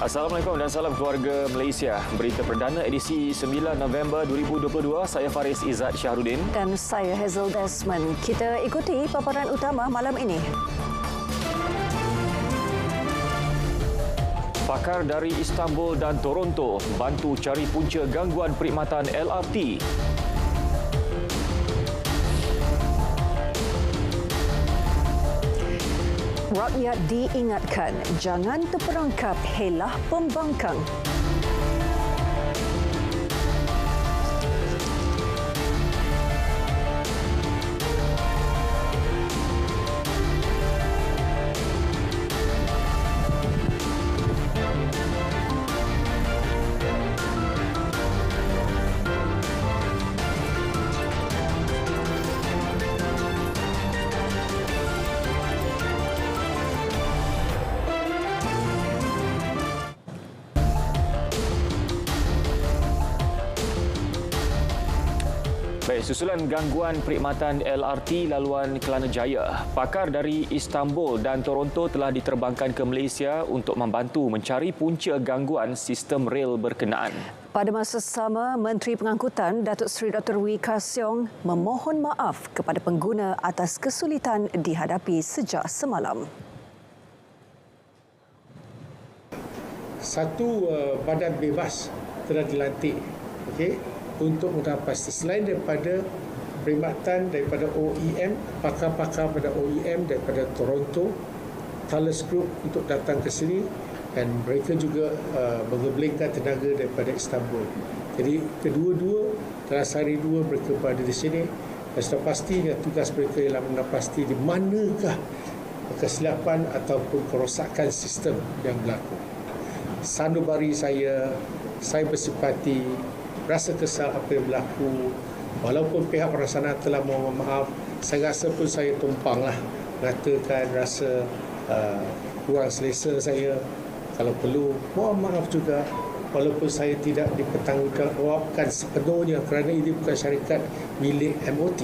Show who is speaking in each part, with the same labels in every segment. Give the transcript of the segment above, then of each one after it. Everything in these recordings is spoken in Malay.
Speaker 1: Assalamualaikum dan salam keluarga Malaysia. Berita perdana edisi 9 November 2022, saya Faris Izzat Syahrudin.
Speaker 2: Dan saya Hazel Desmond. Kita ikuti paparan utama malam ini.
Speaker 1: Pakar dari Istanbul dan Toronto bantu cari punca gangguan perkhidmatan LRT.
Speaker 2: Rakyat diingatkan jangan terperangkap helah pembangkang.
Speaker 1: Baik, susulan gangguan perkhidmatan LRT laluan Kelana Jaya, pakar dari Istanbul dan Toronto telah diterbangkan ke Malaysia untuk membantu mencari punca gangguan sistem rel berkenaan.
Speaker 2: Pada masa sama, Menteri Pengangkutan Datuk Seri Dr. Wee Ka Siong memohon maaf kepada pengguna atas kesulitan dihadapi sejak semalam.
Speaker 3: Satu badan bebas telah dilantik, untuk mengatasi selain daripada perkhidmatan daripada OEM, pakar-pakar pada OEM daripada Toronto, Thales Group untuk datang ke sini, dan mereka juga mengebelengkan tenaga daripada Istanbul. Jadi kedua-dua telah sehari dua mereka berada di sini, dan sudah pastinya tugas mereka ialah menapasti di manakah kesilapan ataupun kerosakan sistem yang berlaku. Sanubari saya bersimpati, rasa kesal apa yang berlaku. Walaupun pihak pelaksana telah mohon maaf, saya rasa pun saya tumpanglah mengatakan rasa kurang selesa saya. Kalau perlu, mohon maaf juga walaupun saya tidak dipertanggungjawabkan sepenuhnya kerana ini bukan syarikat milik MOT.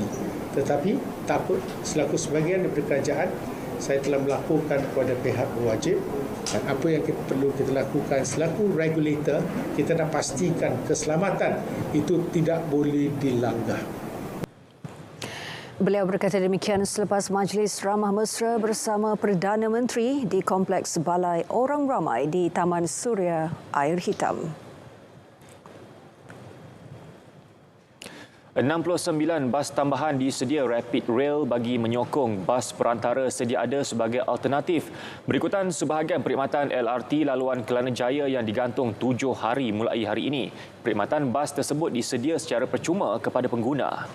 Speaker 3: Tetapi tak apa, selaku sebahagian daripada kerajaan, saya telah melaporkan kepada pihak berwajib, dan apa yang perlu kita lakukan selaku regulator, kita nak pastikan keselamatan itu tidak boleh dilanggar.
Speaker 2: Beliau berkata demikian selepas majlis ramah mesra bersama Perdana Menteri di Kompleks Balai Orang Ramai di Taman Suria Air Hitam.
Speaker 1: 69 bas tambahan disedia Rapid Rail bagi menyokong bas perantara sedia ada sebagai alternatif. Berikutan sebahagian perkhidmatan LRT laluan Kelana Jaya yang digantung 7 hari mulai hari ini. Perkhidmatan bas tersebut disedia secara percuma kepada pengguna.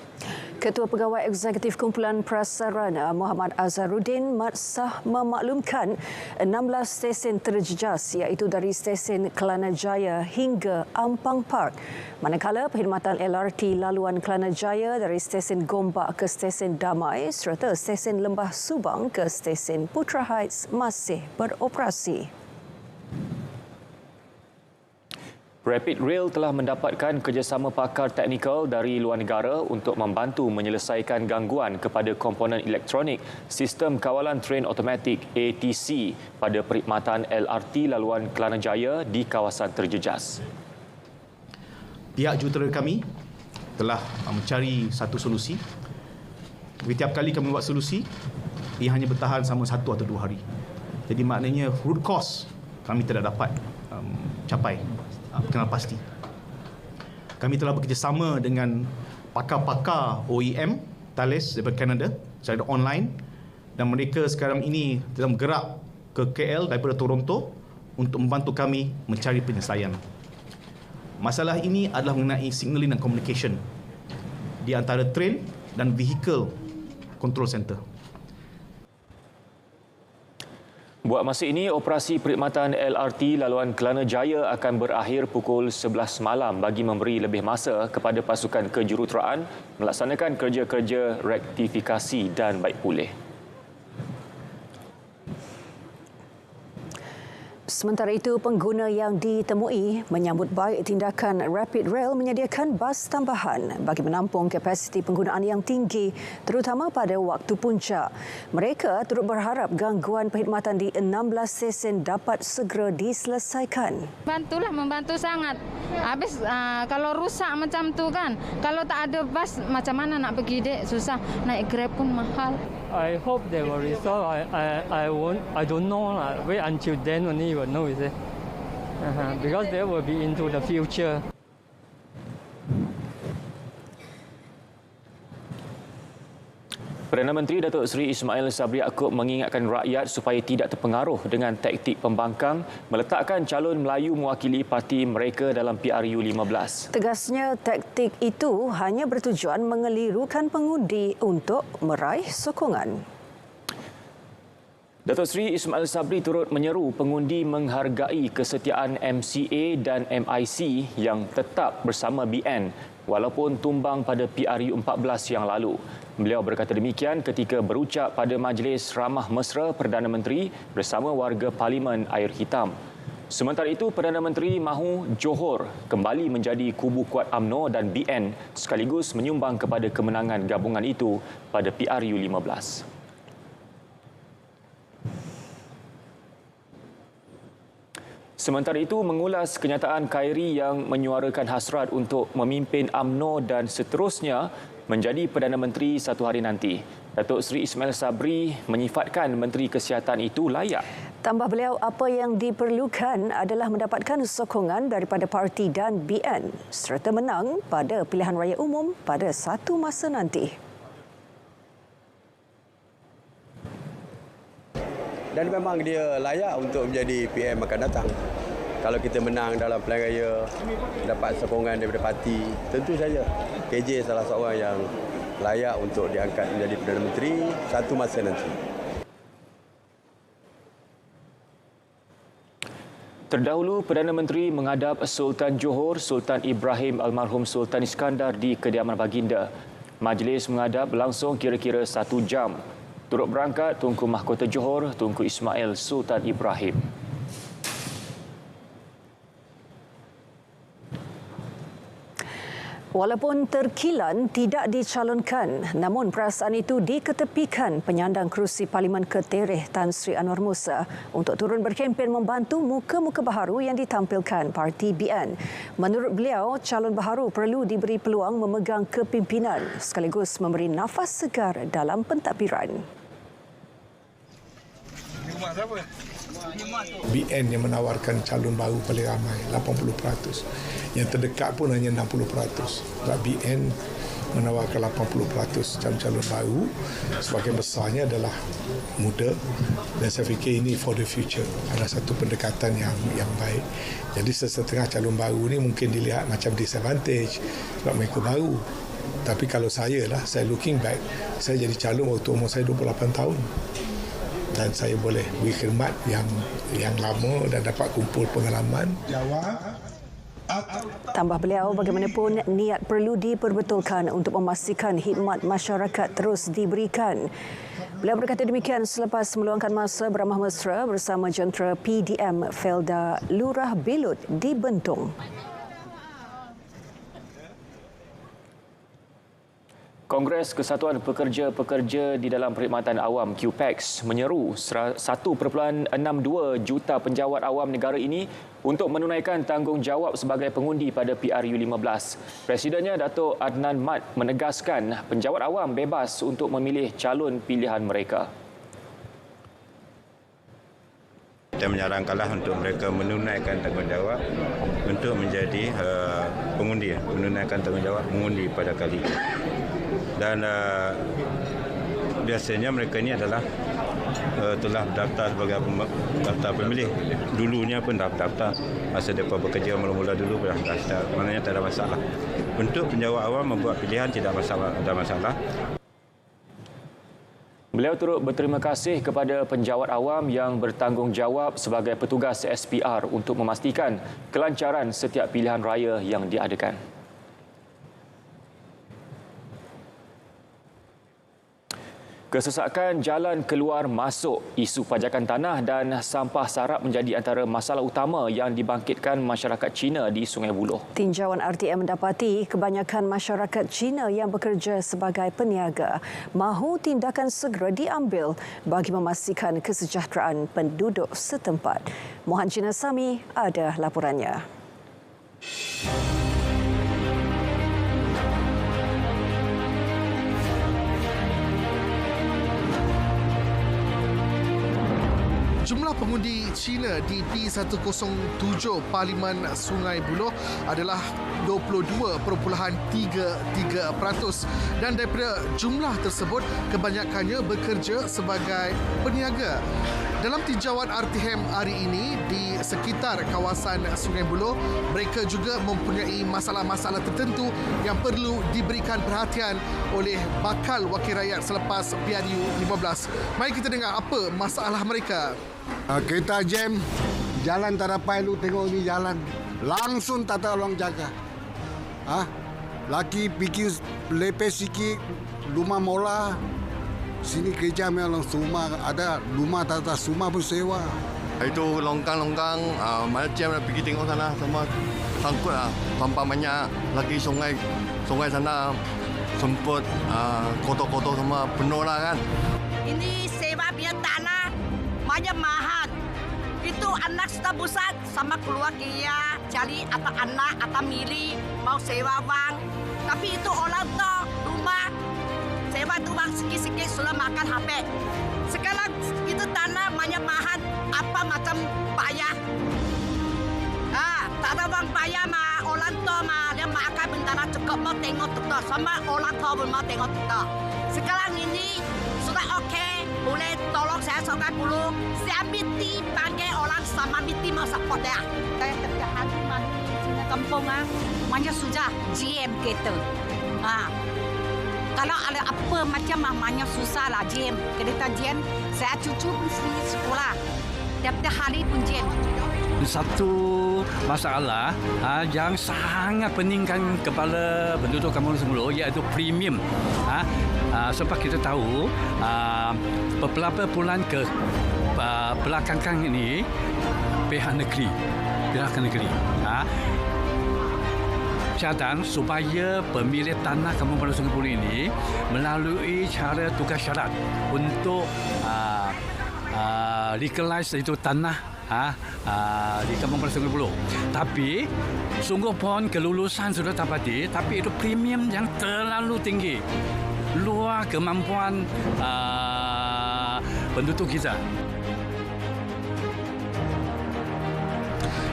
Speaker 2: Ketua Pegawai Eksekutif Kumpulan Prasarana Muhammad Azharuddin Matsah memaklumkan 16 stesen terjejas iaitu dari stesen Kelana Jaya hingga Ampang Park. Manakala perkhidmatan LRT laluan Kelana Jaya dari stesen Gombak ke stesen Damai serta stesen Lembah Subang ke stesen Putra Heights masih beroperasi.
Speaker 1: Rapid Rail telah mendapatkan kerjasama pakar teknikal dari luar negara untuk membantu menyelesaikan gangguan kepada komponen elektronik sistem kawalan tren automatik ATC pada perkhidmatan LRT laluan Kelana Jaya di kawasan terjejas.
Speaker 4: Pihak jurutera kami telah mencari satu solusi. Setiap kali kami buat solusi, ia hanya bertahan sama 1 atau 2 hari. Jadi maknanya root cause kami tidak dapat capai. Kenal pasti. Kami telah bekerjasama dengan pakar-pakar OEM Thales daripada Kanada secara online, dan mereka sekarang ini telah bergerak ke KL daripada Toronto untuk membantu kami mencari penyelesaian. Masalah ini adalah mengenai signaling dan communication di antara train dan vehicle control center.
Speaker 1: Buat masa ini, operasi perkhidmatan LRT laluan Kelana Jaya akan berakhir pukul 11 malam bagi memberi lebih masa kepada pasukan kejuruteraan melaksanakan kerja-kerja rektifikasi dan baik pulih.
Speaker 2: Sementara itu, pengguna yang ditemui menyambut baik tindakan Rapid Rail menyediakan bas tambahan bagi menampung kapasiti penggunaan yang tinggi, terutama pada waktu puncak. Mereka turut berharap gangguan perkhidmatan di 16 stesen dapat segera diselesaikan.
Speaker 5: Membantu sangat. Habis kalau rusak macam tu kan, kalau tak ada bas macam mana nak pergi dek, susah. Naik Grab pun mahal.
Speaker 6: I hope they will resolve. I don't know. Wait until then only you will know, is it? Because they will be into the future.
Speaker 1: Perdana Menteri Datuk Seri Ismail Sabri Yaakob mengingatkan rakyat supaya tidak terpengaruh dengan taktik pembangkang meletakkan calon Melayu mewakili parti mereka dalam PRU 15.
Speaker 2: Tegasnya, taktik itu hanya bertujuan mengelirukan pengundi untuk meraih sokongan.
Speaker 1: Datuk Seri Ismail Sabri turut menyeru pengundi menghargai kesetiaan MCA dan MIC yang tetap bersama BN walaupun tumbang pada PRU 14 yang lalu. Beliau berkata demikian ketika berucap pada Majlis Ramah Mesra Perdana Menteri bersama warga Parlimen Air Hitam. Sementara itu, Perdana Menteri mahu Johor kembali menjadi kubu kuat UMNO dan BN sekaligus menyumbang kepada kemenangan gabungan itu pada PRU 15. Sementara itu, mengulas kenyataan Khairi yang menyuarakan hasrat untuk memimpin UMNO dan seterusnya menjadi Perdana Menteri satu hari nanti. Datuk Seri Ismail Sabri menyifatkan Menteri Kesihatan itu layak.
Speaker 2: Tambah beliau, apa yang diperlukan adalah mendapatkan sokongan daripada parti dan BN serta menang pada pilihan raya umum pada satu masa nanti.
Speaker 7: Dan memang dia layak untuk menjadi PM akan datang. Kalau kita menang dalam pilihan raya, dapat sokongan daripada parti, tentu saja KJ salah seorang yang layak untuk diangkat menjadi Perdana Menteri satu masa nanti.
Speaker 1: Terdahulu, Perdana Menteri menghadap Sultan Johor, Sultan Ibrahim almarhum Sultan Iskandar di kediaman baginda. Majlis menghadap berlangsung kira-kira 1 jam. Turut berangkat Tunku Mahkota Johor, Tunku Ismail Sultan Ibrahim.
Speaker 2: Walaupun terkilan tidak dicalonkan, namun perasaan itu diketepikan penyandang kerusi Parlimen Ketereh Tan Sri Anwar Musa untuk turun berkempen membantu muka-muka baharu yang ditampilkan parti BN. Menurut beliau, calon baharu perlu diberi peluang memegang kepimpinan sekaligus memberi nafas segar dalam pentadbiran.
Speaker 8: BN yang menawarkan calon baru paling ramai 80%. Yang terdekat pun hanya 60%. Sebab BN menawarkan 80% calon-calon baru. Sebagian besarnya adalah muda dan saya fikir ini for the future. Ada satu pendekatan yang baik. Jadi setengah calon baru ni mungkin dilihat macam disadvantage sebab mereka baru. Tapi kalau saya looking back, saya jadi calon waktu umur saya 28 tahun. Dan saya boleh beri khidmat yang lama dan dapat kumpul pengalaman.
Speaker 2: Tambah beliau, bagaimanapun niat perlu diperbetulkan untuk memastikan khidmat masyarakat terus diberikan. Beliau berkata demikian selepas meluangkan masa beramah mesra bersama jentera PDM Felda Lurah Belut di Bentong.
Speaker 1: Kongres Kesatuan Pekerja-Pekerja di dalam Perkhidmatan Awam QPEX menyeru 1.62 juta penjawat awam negara ini untuk menunaikan tanggungjawab sebagai pengundi pada PRU 15. Presidennya Datuk Adnan Mat menegaskan penjawat awam bebas untuk memilih calon pilihan mereka.
Speaker 9: Kita menyarankanlah untuk mereka menunaikan tanggungjawab untuk menjadi pengundi, menunaikan tanggungjawab mengundi pada kali ini. Dan biasanya mereka ini adalah telah daftar sebagai daftar pemilih. Dulunya pun daftar. Masa mereka bekerja mula-mula dulu dah daftar. Maknanya tak ada masalah. Untuk penjawat awam membuat pilihan tidak ada masalah.
Speaker 1: Beliau turut berterima kasih kepada penjawat awam yang bertanggungjawab sebagai petugas SPR untuk memastikan kelancaran setiap pilihan raya yang diadakan. Kesesakan jalan keluar masuk, isu pajakan tanah dan sampah sarap menjadi antara masalah utama yang dibangkitkan masyarakat Cina di Sungai Buloh.
Speaker 2: Tinjauan RTM mendapati kebanyakan masyarakat Cina yang bekerja sebagai peniaga mahu tindakan segera diambil bagi memastikan kesejahteraan penduduk setempat. Mohan Cina Sami ada laporannya.
Speaker 10: Jumlah pengundi Cina di P107 Parlimen Sungai Buloh adalah 22.33% dan daripada jumlah tersebut kebanyakannya bekerja sebagai peniaga. Dalam tinjauan RTM hari ini di sekitar kawasan Sungai Buloh, mereka juga mempunyai masalah-masalah tertentu yang perlu diberikan perhatian oleh bakal wakil rakyat selepas PRU 15. Mari kita dengar apa masalah mereka.
Speaker 11: Kereta jam, jalan tak dapat, lu tengok ni jalan langsung tak ada orang jaga. Laki fikir lepes sikit, rumah mola, sini kerja memang semua ada, rumah tak ada, semua pun sewa.
Speaker 12: Itu longkang-longkang, macam nak pergi tengok sana, semua sangkut lah. Sampah banyak, lagi sungai sana semput, kotor-kotor semua penuh lah kan.
Speaker 13: Ini sewa biar tanah banyak mahal. Itu anak sudah besar sama keluarga cari atau anak atau milih mau sewa bang. Tapi itu orang tu rumah sewa tu bang sikit-sikit sudah makan HP. Sekarang itu tanah banyak mahal apa macam payah. Tak ada bang payah mah orang tu mah dia makan bentara cukup mau tengok tu sama orang tu pun mau tengok tu. Sekarang ini sudah okey, boleh tolong saya Sungai Buloh. Saya mesti panggil orang sama mesti mau support dia. Saya kerja hari di kampung banyak sudah GM kereta. Kalau ada apa macam banyak susah lah GM. Kereta GM, saya cucu pun sekolah. Tiap hari pun GM.
Speaker 14: Satu masalah yang sangat pentingkan kepala penduduk Kampung Sungai Buloh iaitu premium. Sebab kita tahu beberapa bulan ke belakangan ini pihak negeri cadang supaya pemilik tanah Kampung Sungai Buloh ini melalui cara tugas syarat untuk legalize itu tanah di Kampung Sungai Buloh. Tapi sungguh pun kelulusan sudah dapati, tapi itu premium yang terlalu tinggi, luar kemampuan penduduk kita.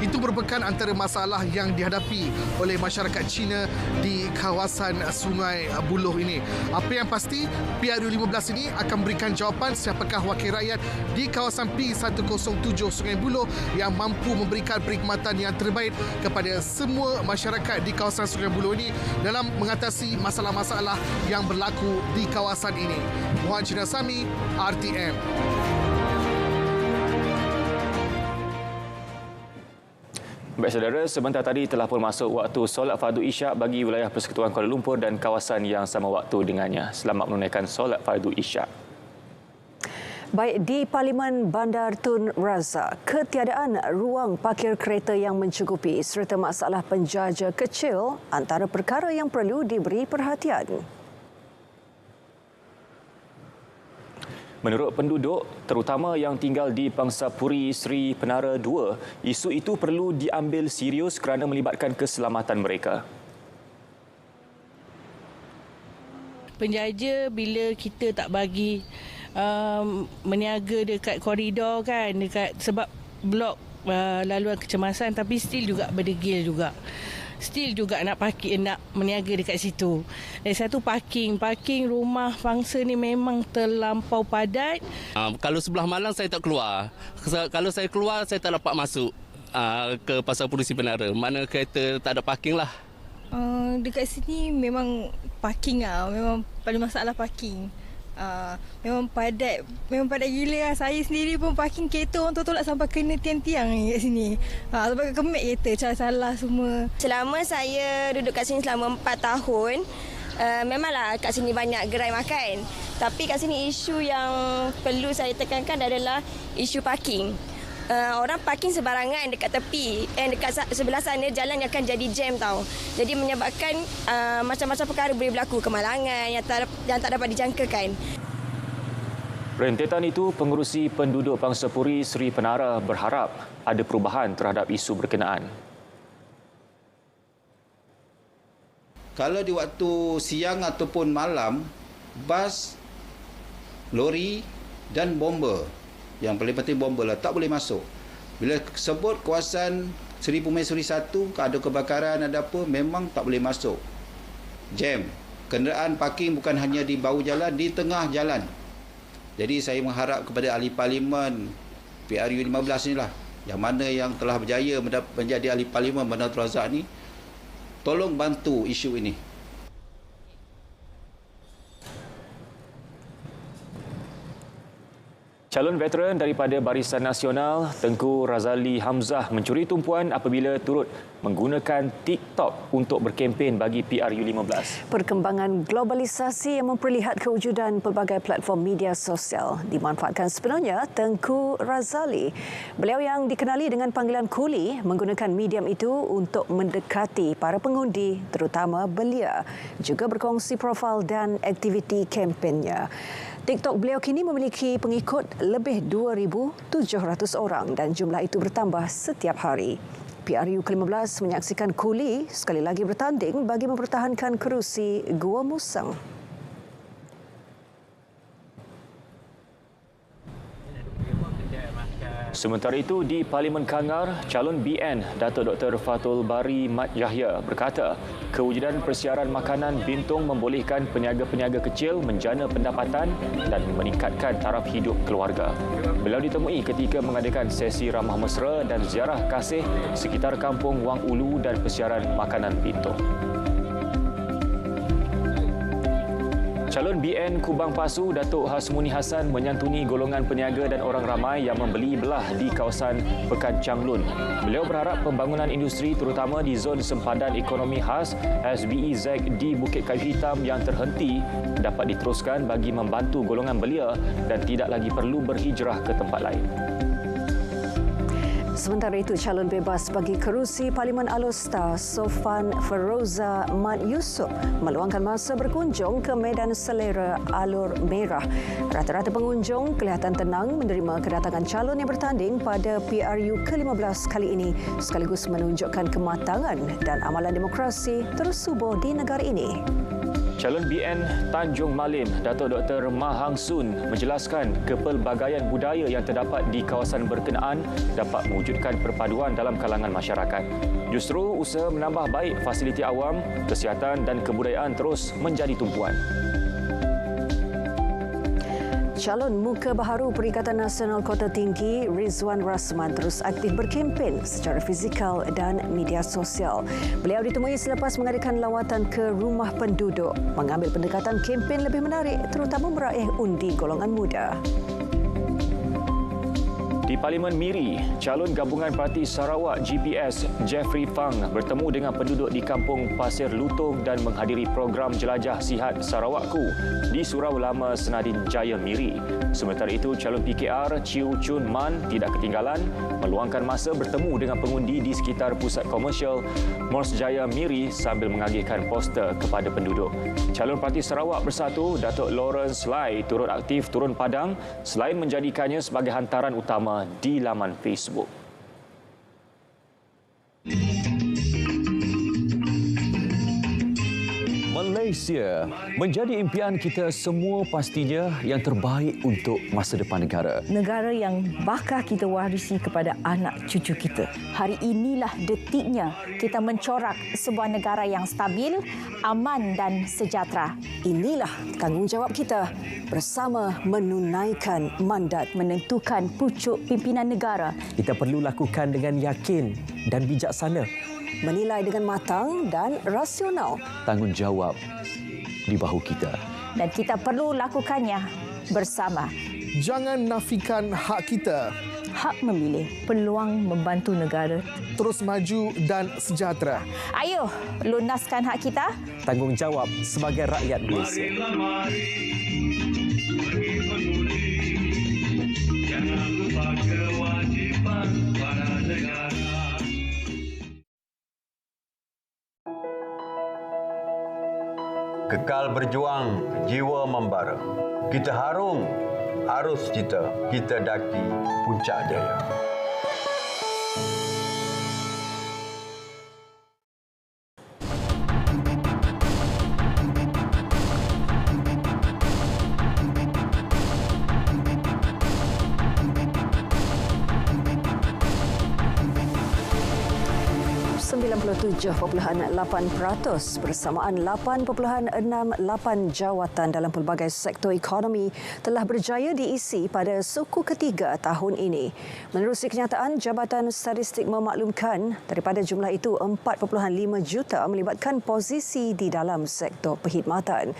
Speaker 10: Itu merupakan antara masalah yang dihadapi oleh masyarakat Cina di kawasan Sungai Buloh ini. Apa yang pasti, PRU 15 ini akan memberikan jawapan siapakah wakil rakyat di kawasan P107 Sungai Buloh yang mampu memberikan perkhidmatan yang terbaik kepada semua masyarakat di kawasan Sungai Buloh ini dalam mengatasi masalah-masalah yang berlaku di kawasan ini. Mohan Cina Sami, RTM.
Speaker 1: Baik saudara, sebentar tadi telah pun masuk waktu solat fardu Isyak bagi wilayah Persekutuan Kuala Lumpur dan kawasan yang sama waktu dengannya. Selamat menunaikan solat fardu Isyak.
Speaker 2: Baik, di Parlimen Bandar Tun Razak, ketiadaan ruang parkir kereta yang mencukupi serta masalah penjaja kecil antara perkara yang perlu diberi perhatian.
Speaker 1: Menurut penduduk, terutama yang tinggal di Pangsapuri Seri Penara 2, isu itu perlu diambil serius kerana melibatkan keselamatan mereka.
Speaker 15: Penjaja bila kita tak bagi meniaga dekat koridor kan, dekat sebab blok laluan kecemasan, tapi still juga berdegil juga. Still juga nak parking, nak meniaga dekat situ. Dan satu parking rumah bangsa ni memang terlampau padat.
Speaker 16: Kalau sebelah malam saya tak keluar. Kalau saya keluar saya tak dapat masuk ke Pasar Polisi Penara. Mana kereta tak ada parking lah.
Speaker 17: Dekat sini memang parking lah. Memang paling masalah parking. Memang padat gila lah. Saya sendiri pun parking kereta orang tolak sampai kena tiang-tiang kat sini. Sampai kemek kereta, salah semua.
Speaker 18: Selama saya duduk kat sini selama 4 tahun, memanglah kat sini banyak gerai makan. Tapi kat sini isu yang perlu saya tekankan adalah isu parking. Orang parking sebarangan dekat tepi, dekat sebelah sana jalan akan jadi jam tau. Jadi menyebabkan macam-macam perkara boleh berlaku, kemalangan yang tak dapat dijangkakan.
Speaker 1: Rentetan itu, pengerusi penduduk Pangsapuri Seri Penara berharap ada perubahan terhadap isu berkenaan.
Speaker 19: Kalau di waktu siang ataupun malam, bas, lori dan bomber, yang paling penting bomber lah, tak boleh masuk. Bila sebut kawasan Seri Permaisuri 1, ada kebakaran, ada apa, memang tak boleh masuk. Jam. Kenderaan parking bukan hanya di bahu jalan, di tengah jalan. Jadi saya mengharap kepada ahli parlimen PRU 15 inilah, yang mana yang telah berjaya menjadi ahli parlimen Bandar Abdul Razak ni, tolong bantu isu ini.
Speaker 1: Calon veteran daripada Barisan Nasional, Tengku Razali Hamzah mencuri tumpuan apabila turut menggunakan TikTok untuk berkempen bagi PRU 15.
Speaker 2: Perkembangan globalisasi yang memperlihat kewujudan pelbagai platform media sosial dimanfaatkan sepenuhnya Tengku Razali. Beliau yang dikenali dengan panggilan Kuli menggunakan medium itu untuk mendekati para pengundi, terutama belia, juga berkongsi profil dan aktiviti kempennya. TikTok beliau kini memiliki pengikut lebih 2,700 orang dan jumlah itu bertambah setiap hari. PRU ke-15 menyaksikan Kuli sekali lagi bertanding bagi mempertahankan kerusi Gua Musang.
Speaker 1: Sementara itu, di Parlimen Kangar, calon BN Datuk Dr. Fatul Bari Mat Yahya berkata kewujudan persiaran makanan bintung membolehkan peniaga-peniaga kecil menjana pendapatan dan meningkatkan taraf hidup keluarga. Beliau ditemui ketika mengadakan sesi ramah mesra dan ziarah kasih sekitar kampung Wang Ulu dan persiaran makanan bintung. Calon BN Kubang Pasu Datuk Hasmuni Hassan menyantuni golongan peniaga dan orang ramai yang membeli belah di kawasan Pekan Changlun. Beliau berharap pembangunan industri terutama di zon sempadan ekonomi khas SBEZ di Bukit Kayu Hitam yang terhenti dapat diteruskan bagi membantu golongan belia dan tidak lagi perlu berhijrah ke tempat lain.
Speaker 2: Sementara itu, calon bebas bagi kerusi Parlimen Alor-Star Sofan Feroza Mat Yusof meluangkan masa berkunjung ke Medan Selera Alor Merah. Rata-rata pengunjung kelihatan tenang menerima kedatangan calon yang bertanding pada PRU ke-15 kali ini sekaligus menunjukkan kematangan dan amalan demokrasi terus subur di negara ini.
Speaker 1: Calon BN Tanjung Malim, Datuk Dr. Ma Hang Sun menjelaskan kepelbagaian budaya yang terdapat di kawasan berkenaan dapat mewujudkan perpaduan dalam kalangan masyarakat. Justru usaha menambah baik fasiliti awam, kesihatan dan kebudayaan terus menjadi tumpuan.
Speaker 2: Calon muka baharu Perikatan Nasional Kota Tinggi Rizwan Rasman terus aktif berkempen secara fizikal dan media sosial. Beliau ditemui selepas mengadakan lawatan ke rumah penduduk, mengambil pendekatan kempen lebih menarik terutama meraih undi golongan muda.
Speaker 1: Di Parlimen Miri, calon gabungan Parti Sarawak GPS Jeffrey Fang bertemu dengan penduduk di Kampung Pasir Lutong dan menghadiri program Jelajah Sihat Sarawakku di Surau Lama Senadin Jaya Miri. Sementara itu, calon PKR Chiu Chun Man tidak ketinggalan meluangkan masa bertemu dengan pengundi di sekitar pusat komersial Mors Jaya Miri sambil mengagihkan poster kepada penduduk. Calon Parti Sarawak Bersatu Datuk Lawrence Lai turut aktif turun padang selain menjadikannya sebagai hantaran utama di laman Facebook.
Speaker 20: Malaysia menjadi impian kita semua pastinya yang terbaik untuk masa depan negara.
Speaker 21: Negara yang bakal kita warisi kepada anak cucu kita. Hari inilah detiknya kita mencorak sebuah negara yang stabil, aman dan sejahtera.
Speaker 2: Inilah tanggungjawab kita bersama menunaikan mandat,
Speaker 21: menentukan pucuk pimpinan negara.
Speaker 22: Kita perlu lakukan dengan yakin dan bijaksana.
Speaker 2: Menilai dengan matang dan rasional.
Speaker 20: Tanggungjawab di bahu kita.
Speaker 21: Dan kita perlu lakukannya bersama.
Speaker 10: Jangan nafikan hak kita.
Speaker 21: hak memilih, peluang membantu negara
Speaker 10: terus maju dan sejahtera.
Speaker 21: Ayo, lunaskan hak kita.
Speaker 22: Tanggungjawab sebagai rakyat Malaysia.
Speaker 3: Jangan lupa kewajipan pada negara.
Speaker 4: Kekal berjuang, jiwa membara. Kita harung arus kita daki puncak jaya.
Speaker 2: bersamaan 8.68 jawatan dalam pelbagai sektor ekonomi telah berjaya diisi pada suku ketiga tahun ini. Menerusi kenyataan, Jabatan Statistik memaklumkan daripada jumlah itu 4.5 juta melibatkan posisi di dalam sektor perkhidmatan.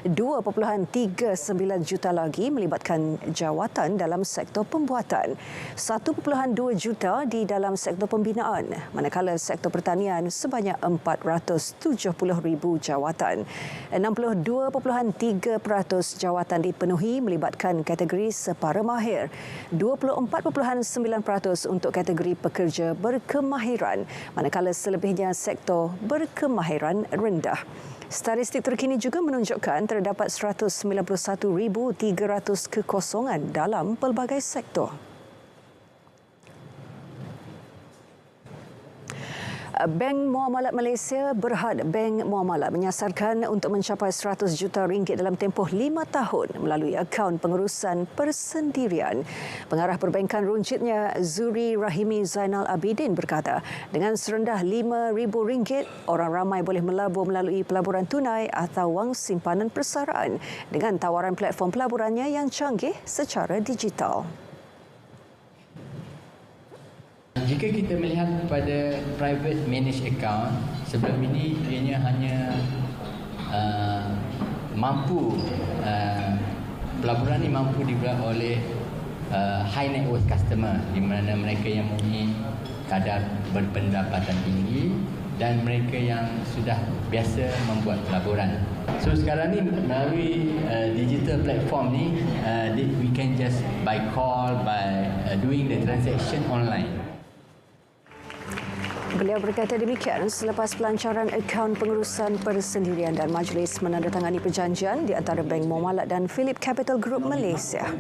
Speaker 2: 2.39 juta lagi melibatkan jawatan dalam sektor pembuatan. 1.2 juta di dalam sektor pembinaan, manakala sektor pertanian sebanyak 470,000 jawatan. 62.3% jawatan dipenuhi melibatkan kategori separa mahir. 24.9% untuk kategori pekerja berkemahiran, manakala selebihnya sektor berkemahiran rendah. Statistik terkini juga menunjukkan terdapat 191,300 kekosongan dalam pelbagai sektor. Bank Muamalat Malaysia Berhad Bank Muamalat menyasarkan untuk mencapai 100 juta ringgit dalam tempoh 5 tahun melalui akaun pengurusan persendirian. Pengarah perbankan runcitnya Zuri Rahimi Zainal Abidin berkata, dengan serendah RM5,000, orang ramai boleh melabur melalui pelaburan tunai atau wang simpanan persaraan dengan tawaran platform pelaburannya yang canggih secara digital.
Speaker 23: Jika kita melihat kepada private managed account, sebelum ini ianya hanya pelaburan ini mampu dibuat oleh high net worth customer, di mana mereka yang mempunyai kadar berpendapatan tinggi dan mereka yang sudah biasa membuat pelaburan. So sekarang ni melalui digital platform ni, we can just by call, by doing the transaction online.
Speaker 2: Beliau berkata demikian selepas pelancaran akaun pengurusan persendirian dan majlis menandatangani perjanjian di antara Bank Muamalat dan Phillip Capital Group Malaysia.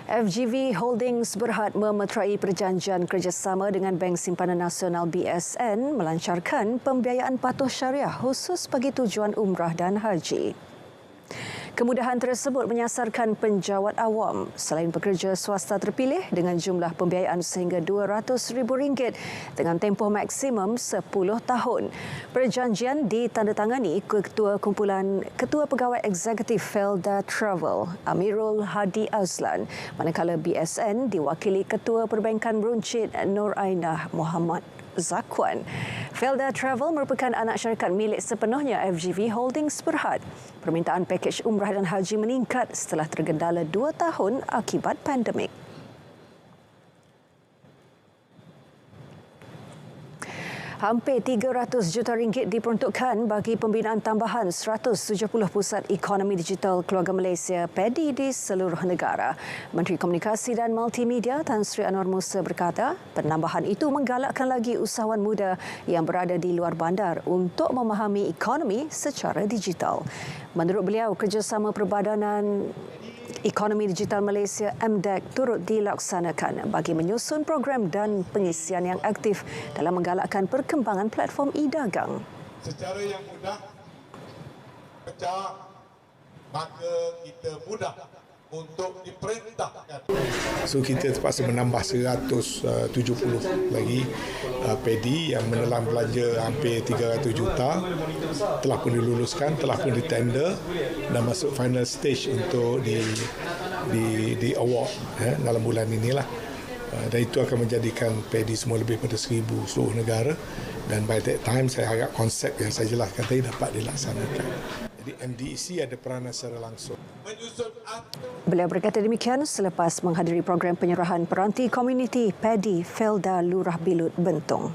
Speaker 2: FGV Holdings Berhad memeterai perjanjian kerjasama dengan Bank Simpanan Nasional BSN melancarkan pembiayaan patuh syariah khusus bagi tujuan umrah dan haji. Kemudahan tersebut menyasarkan penjawat awam selain pekerja swasta terpilih dengan jumlah pembiayaan sehingga RM200,000 dengan tempoh maksimum 10 tahun. Perjanjian ditandatangani Ketua Pegawai Eksekutif Felda Travel, Amirul Hadi Azlan, manakala BSN diwakili Ketua Perbankan Runcit Nur Ainah Muhammad Zakwan. Felda Travel merupakan anak syarikat milik sepenuhnya FGV Holdings Berhad. Permintaan pakej umrah dan haji meningkat setelah tergendala 2 tahun akibat pandemik. Hampir RM300 juta diperuntukkan bagi pembinaan tambahan 170 pusat ekonomi digital keluarga Malaysia PADI di seluruh negara. Menteri Komunikasi dan Multimedia Tan Sri Anwar Musa berkata, penambahan itu menggalakkan lagi usahawan muda yang berada di luar bandar untuk memahami ekonomi secara digital. Menurut beliau, kerjasama Perbadanan Ekonomi Digital Malaysia MDEC turut dilaksanakan bagi menyusun program dan pengisian yang aktif dalam menggalakkan perkembangan platform e-dagang.
Speaker 8: Secara yang mudah, pecah, maka kita mudah untuk diperintahkan. So kita terpaksa menambah 170 lagi PADI yang menelan belanja hampir 300 juta, telah pun diluluskan, telah pun ditender dan masuk final stage untuk di award dalam bulan inilah. Dan itu akan menjadikan PADI semua lebih pada 1,000 seluruh negara, dan by that time saya harap konsep yang saya jelaskan tadi dapat dilaksanakan. Jadi MDEC ada peranan secara langsung menyusun
Speaker 2: Beliau berkata demikian selepas menghadiri program penyerahan peranti komuniti Paddy Felda Lurah Bilut Bentong.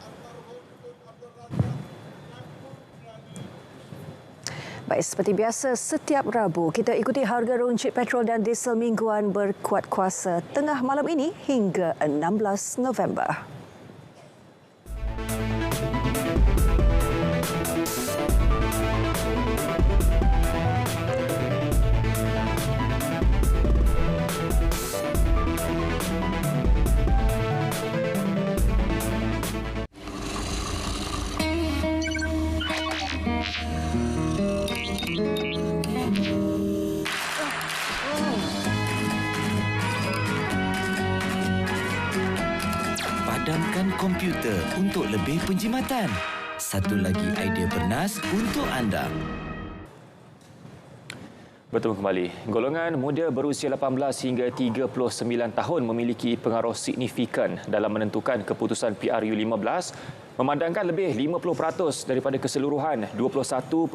Speaker 2: Baik, seperti biasa, setiap Rabu kita ikuti harga runcit petrol dan diesel mingguan berkuat kuasa tengah malam ini hingga 16 November.
Speaker 5: Padamkan komputer untuk lebih penjimatan. Satu lagi idea bernas untuk anda.
Speaker 1: Bertemu kembali. Golongan muda berusia 18 hingga 39 tahun memiliki pengaruh signifikan dalam menentukan keputusan PRU 15, memandangkan lebih 50% daripada keseluruhan 21.1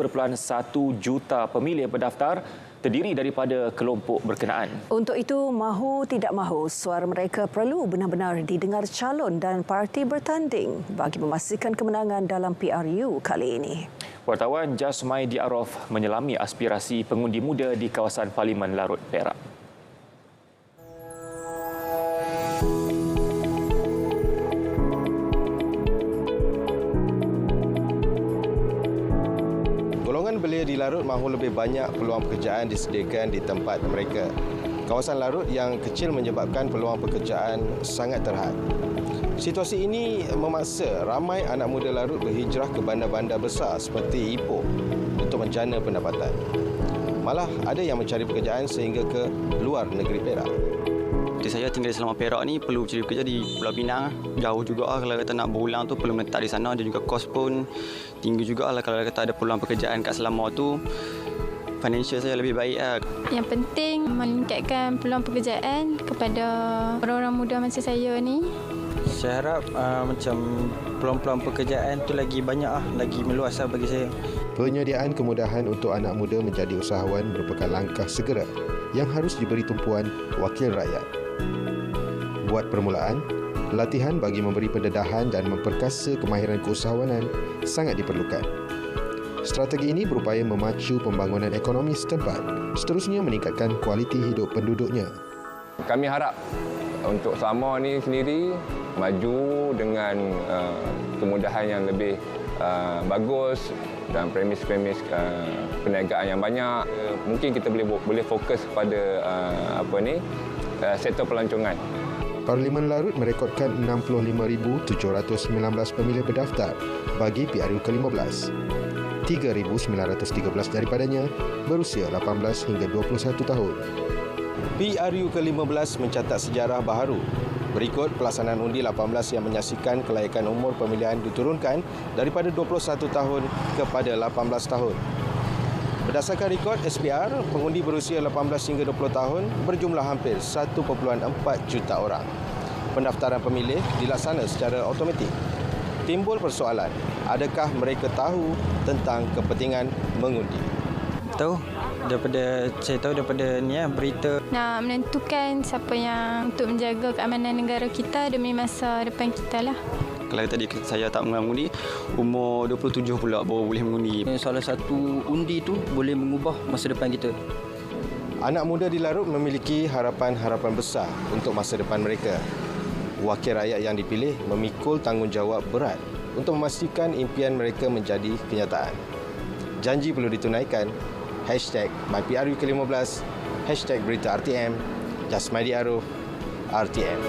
Speaker 1: juta pemilih berdaftar terdiri daripada kelompok berkenaan.
Speaker 2: Untuk itu, mahu tidak mahu, suara mereka perlu benar-benar didengar calon dan parti bertanding bagi memastikan kemenangan dalam PRU kali ini.
Speaker 1: Wartawan Jasmaidi Arif menyelami aspirasi pengundi muda di kawasan Parlimen Larut, Perak.
Speaker 6: Belia di Larut mahu lebih banyak peluang pekerjaan disediakan di tempat mereka. Kawasan Larut yang kecil menyebabkan peluang pekerjaan sangat terhad. Situasi ini memaksa ramai anak muda Larut berhijrah ke bandar-bandar besar seperti Ipoh untuk menjana pendapatan. Malah ada yang mencari pekerjaan sehingga ke luar negeri Perak.
Speaker 7: Seperti saya tinggal di Selama Perak ni perlu cari kerja di Pulau Pinang. Jauh juga kalau kata nak berulang tu perlu menetap di sana, dan juga kos pun tinggi juga lah. Kalau kata ada peluang pekerjaan kat Selama tu, financial saya lebih baik lah.
Speaker 24: Yang penting meningkatkan peluang pekerjaan kepada orang-orang muda macam saya ni.
Speaker 22: Saya harap macam peluang-peluang pekerjaan tu lagi banyak lah, lagi meluas lah bagi saya.
Speaker 6: Penyediaan kemudahan untuk anak muda menjadi usahawan merupakan langkah segera yang harus diberi tumpuan wakil rakyat. Buat permulaan, latihan bagi memberi pendedahan dan memperkasa kemahiran keusahawanan sangat diperlukan. Strategi ini berupaya memacu pembangunan ekonomi setempat, seterusnya meningkatkan kualiti hidup penduduknya.
Speaker 25: Kami harap untuk Selama ni sendiri maju dengan kemudahan yang lebih bagus dan premis-premis perniagaan yang banyak. Mungkin kita boleh fokus pada sektor pelancongan.
Speaker 6: Parlimen Larut merekodkan 65,719 pemilih berdaftar bagi PRU ke-15. 3,913 daripadanya berusia 18 hingga 21 tahun. PRU ke-15 mencatat sejarah baharu. Berikut pelaksanaan undi 18 yang menyaksikan kelayakan umur pemilihan diturunkan daripada 21 tahun kepada 18 tahun. Berdasarkan rekod SPR, pengundi berusia 18 hingga 20 tahun berjumlah hampir 1.4 juta orang. Pendaftaran pemilih dilaksana secara automatik. Timbul persoalan, adakah mereka tahu tentang kepentingan mengundi?
Speaker 22: Saya tahu daripada berita.
Speaker 24: Nak menentukan siapa yang untuk menjaga keamanan negara kita demi masa depan kita lah.
Speaker 7: Kalau tadi saya tak mengundi, umur 27 pula baru boleh mengundi.
Speaker 22: Salah satu undi tu boleh mengubah masa depan kita.
Speaker 6: Anak muda di Larut memiliki harapan-harapan besar untuk masa depan mereka. Wakil rakyat yang dipilih memikul tanggungjawab berat untuk memastikan impian mereka menjadi kenyataan. Janji perlu ditunaikan. #MyPRU ke-15, #Berita RTM, Jasmaidi Arif, RTM.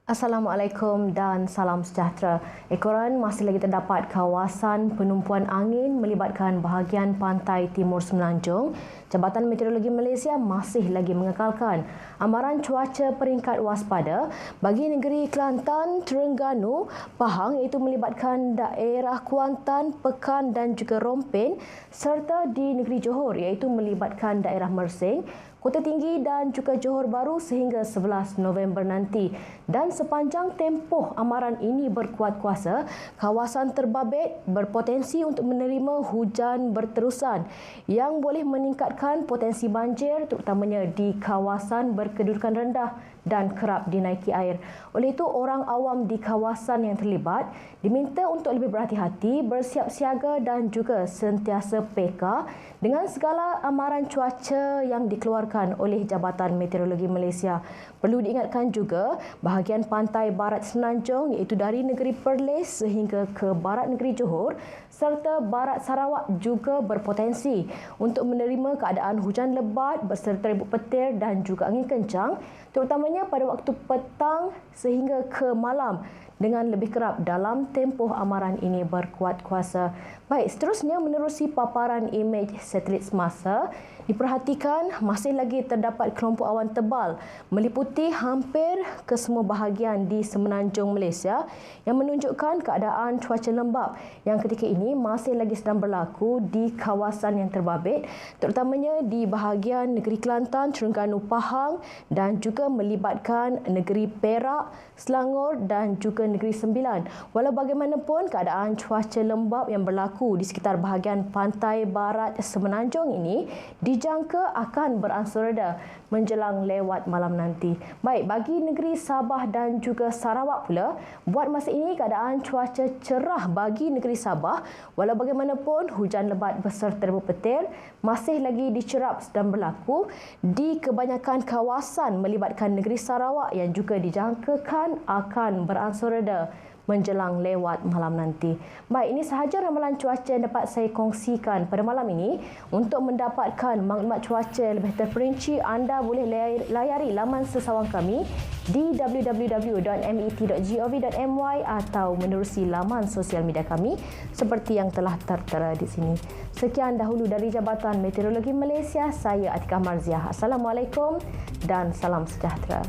Speaker 26: Assalamualaikum dan salam sejahtera. Ekoran masih lagi terdapat kawasan penumpuan angin melibatkan bahagian pantai timur Semenanjung. Jabatan Meteorologi Malaysia masih lagi mengekalkan amaran cuaca peringkat waspada bagi negeri Kelantan, Terengganu, Pahang iaitu melibatkan daerah Kuantan, Pekan dan juga Rompin serta di negeri Johor iaitu melibatkan daerah Mersing, Kota Tinggi dan juga Johor Bahru sehingga 11 November nanti. Dan sepanjang tempoh amaran ini berkuat kuasa, kawasan terbabit berpotensi untuk menerima hujan berterusan yang boleh meningkatkan potensi banjir terutamanya di kawasan berkedudukan rendah dan kerap dinaiki air. Oleh itu, orang awam di kawasan yang terlibat diminta untuk lebih berhati-hati, bersiap siaga dan juga sentiasa peka dengan segala amaran cuaca yang dikeluarkan oleh Jabatan Meteorologi Malaysia. Perlu diingatkan juga, bahagian pantai barat Semenanjung iaitu dari negeri Perlis sehingga ke barat negeri Johor serta barat Sarawak juga berpotensi untuk menerima keadaan hujan lebat berserta ribut petir dan juga angin kencang terutamanya pada waktu petang sehingga ke malam dengan lebih kerap dalam tempoh amaran ini berkuat kuasa. Baik, seterusnya menerusi paparan imej satelit semasa, diperhatikan masih lagi terdapat kelompok awan tebal meliputi hampir ke semua bahagian di Semenanjung Malaysia yang menunjukkan keadaan cuaca lembap yang ketika ini masih lagi sedang berlaku di kawasan yang terbabit terutamanya di bahagian negeri Kelantan, Terengganu, Pahang dan juga melibatkan negeri Perak, Selangor dan juga negeri Sembilan. Walau bagaimanapun, keadaan cuaca lembap yang berlaku di sekitar bahagian pantai barat Semenanjung ini dijangka akan beransur reda menjelang lewat malam nanti. Baik, bagi negeri Sabah dan juga Sarawak pula, buat masa ini keadaan cuaca cerah bagi negeri Sabah. Walau bagaimanapun, hujan lebat beserta ribut petir masih lagi dicerap sedang berlaku di kebanyakan kawasan melibatkan negeri Sarawak yang juga dijangkakan akan beransur reda menjelang lewat malam nanti. Baik, ini sahaja ramalan cuaca yang dapat saya kongsikan pada malam ini. Untuk mendapatkan maklumat cuaca lebih terperinci, anda boleh layari laman sesawang kami di www.met.gov.my atau menerusi laman sosial media kami seperti yang telah tertera di sini. Sekian dahulu dari Jabatan Meteorologi Malaysia, saya Atikah Marziah. Assalamualaikum dan salam sejahtera.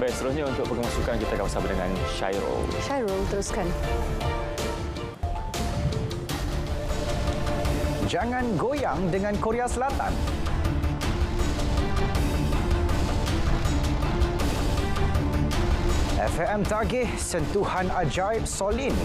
Speaker 1: Baik, seterusnya untuk pengamat sukan kita akan bersama dengan Syairul.
Speaker 2: Syairul, teruskan.
Speaker 9: Jangan goyang dengan Korea Selatan. FAM tagih sentuhan ajaib Solin.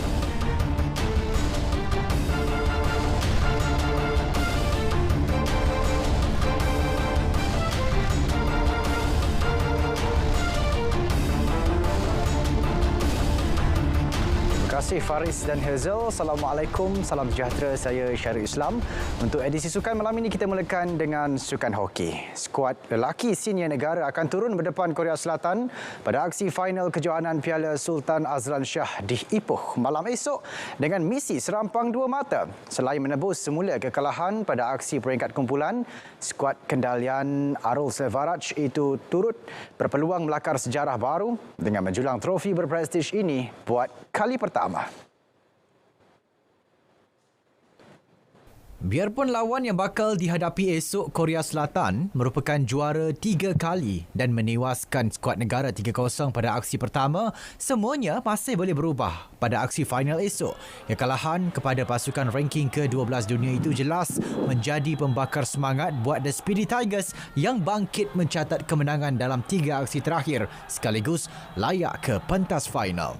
Speaker 9: Terima kasih Faris dan Hazel. Assalamualaikum, salam sejahtera. Saya Syarul Islam. Untuk edisi sukan malam ini kita mulakan dengan sukan hoki. Skuad lelaki senior negara akan turun berdepan Korea Selatan pada aksi final kejohanan Piala Sultan Azlan Shah di Ipoh malam esok dengan misi serampang dua mata. Selain menebus semula kekalahan pada aksi peringkat kumpulan, skuad kendalian Arul Selvaraj itu turut berpeluang melakar sejarah baru dengan menjulang trofi berprestij ini buat kali pertama. Biarpun lawan yang bakal dihadapi esok Korea Selatan merupakan juara 3 kali dan menewaskan skuad negara 3-0 pada aksi pertama, semuanya masih boleh berubah pada aksi final esok. Kekalahan kepada pasukan ranking ke-12 dunia itu jelas menjadi pembakar semangat buat The Speedy Tigers yang bangkit mencatat kemenangan dalam 3 aksi terakhir sekaligus layak ke pentas final.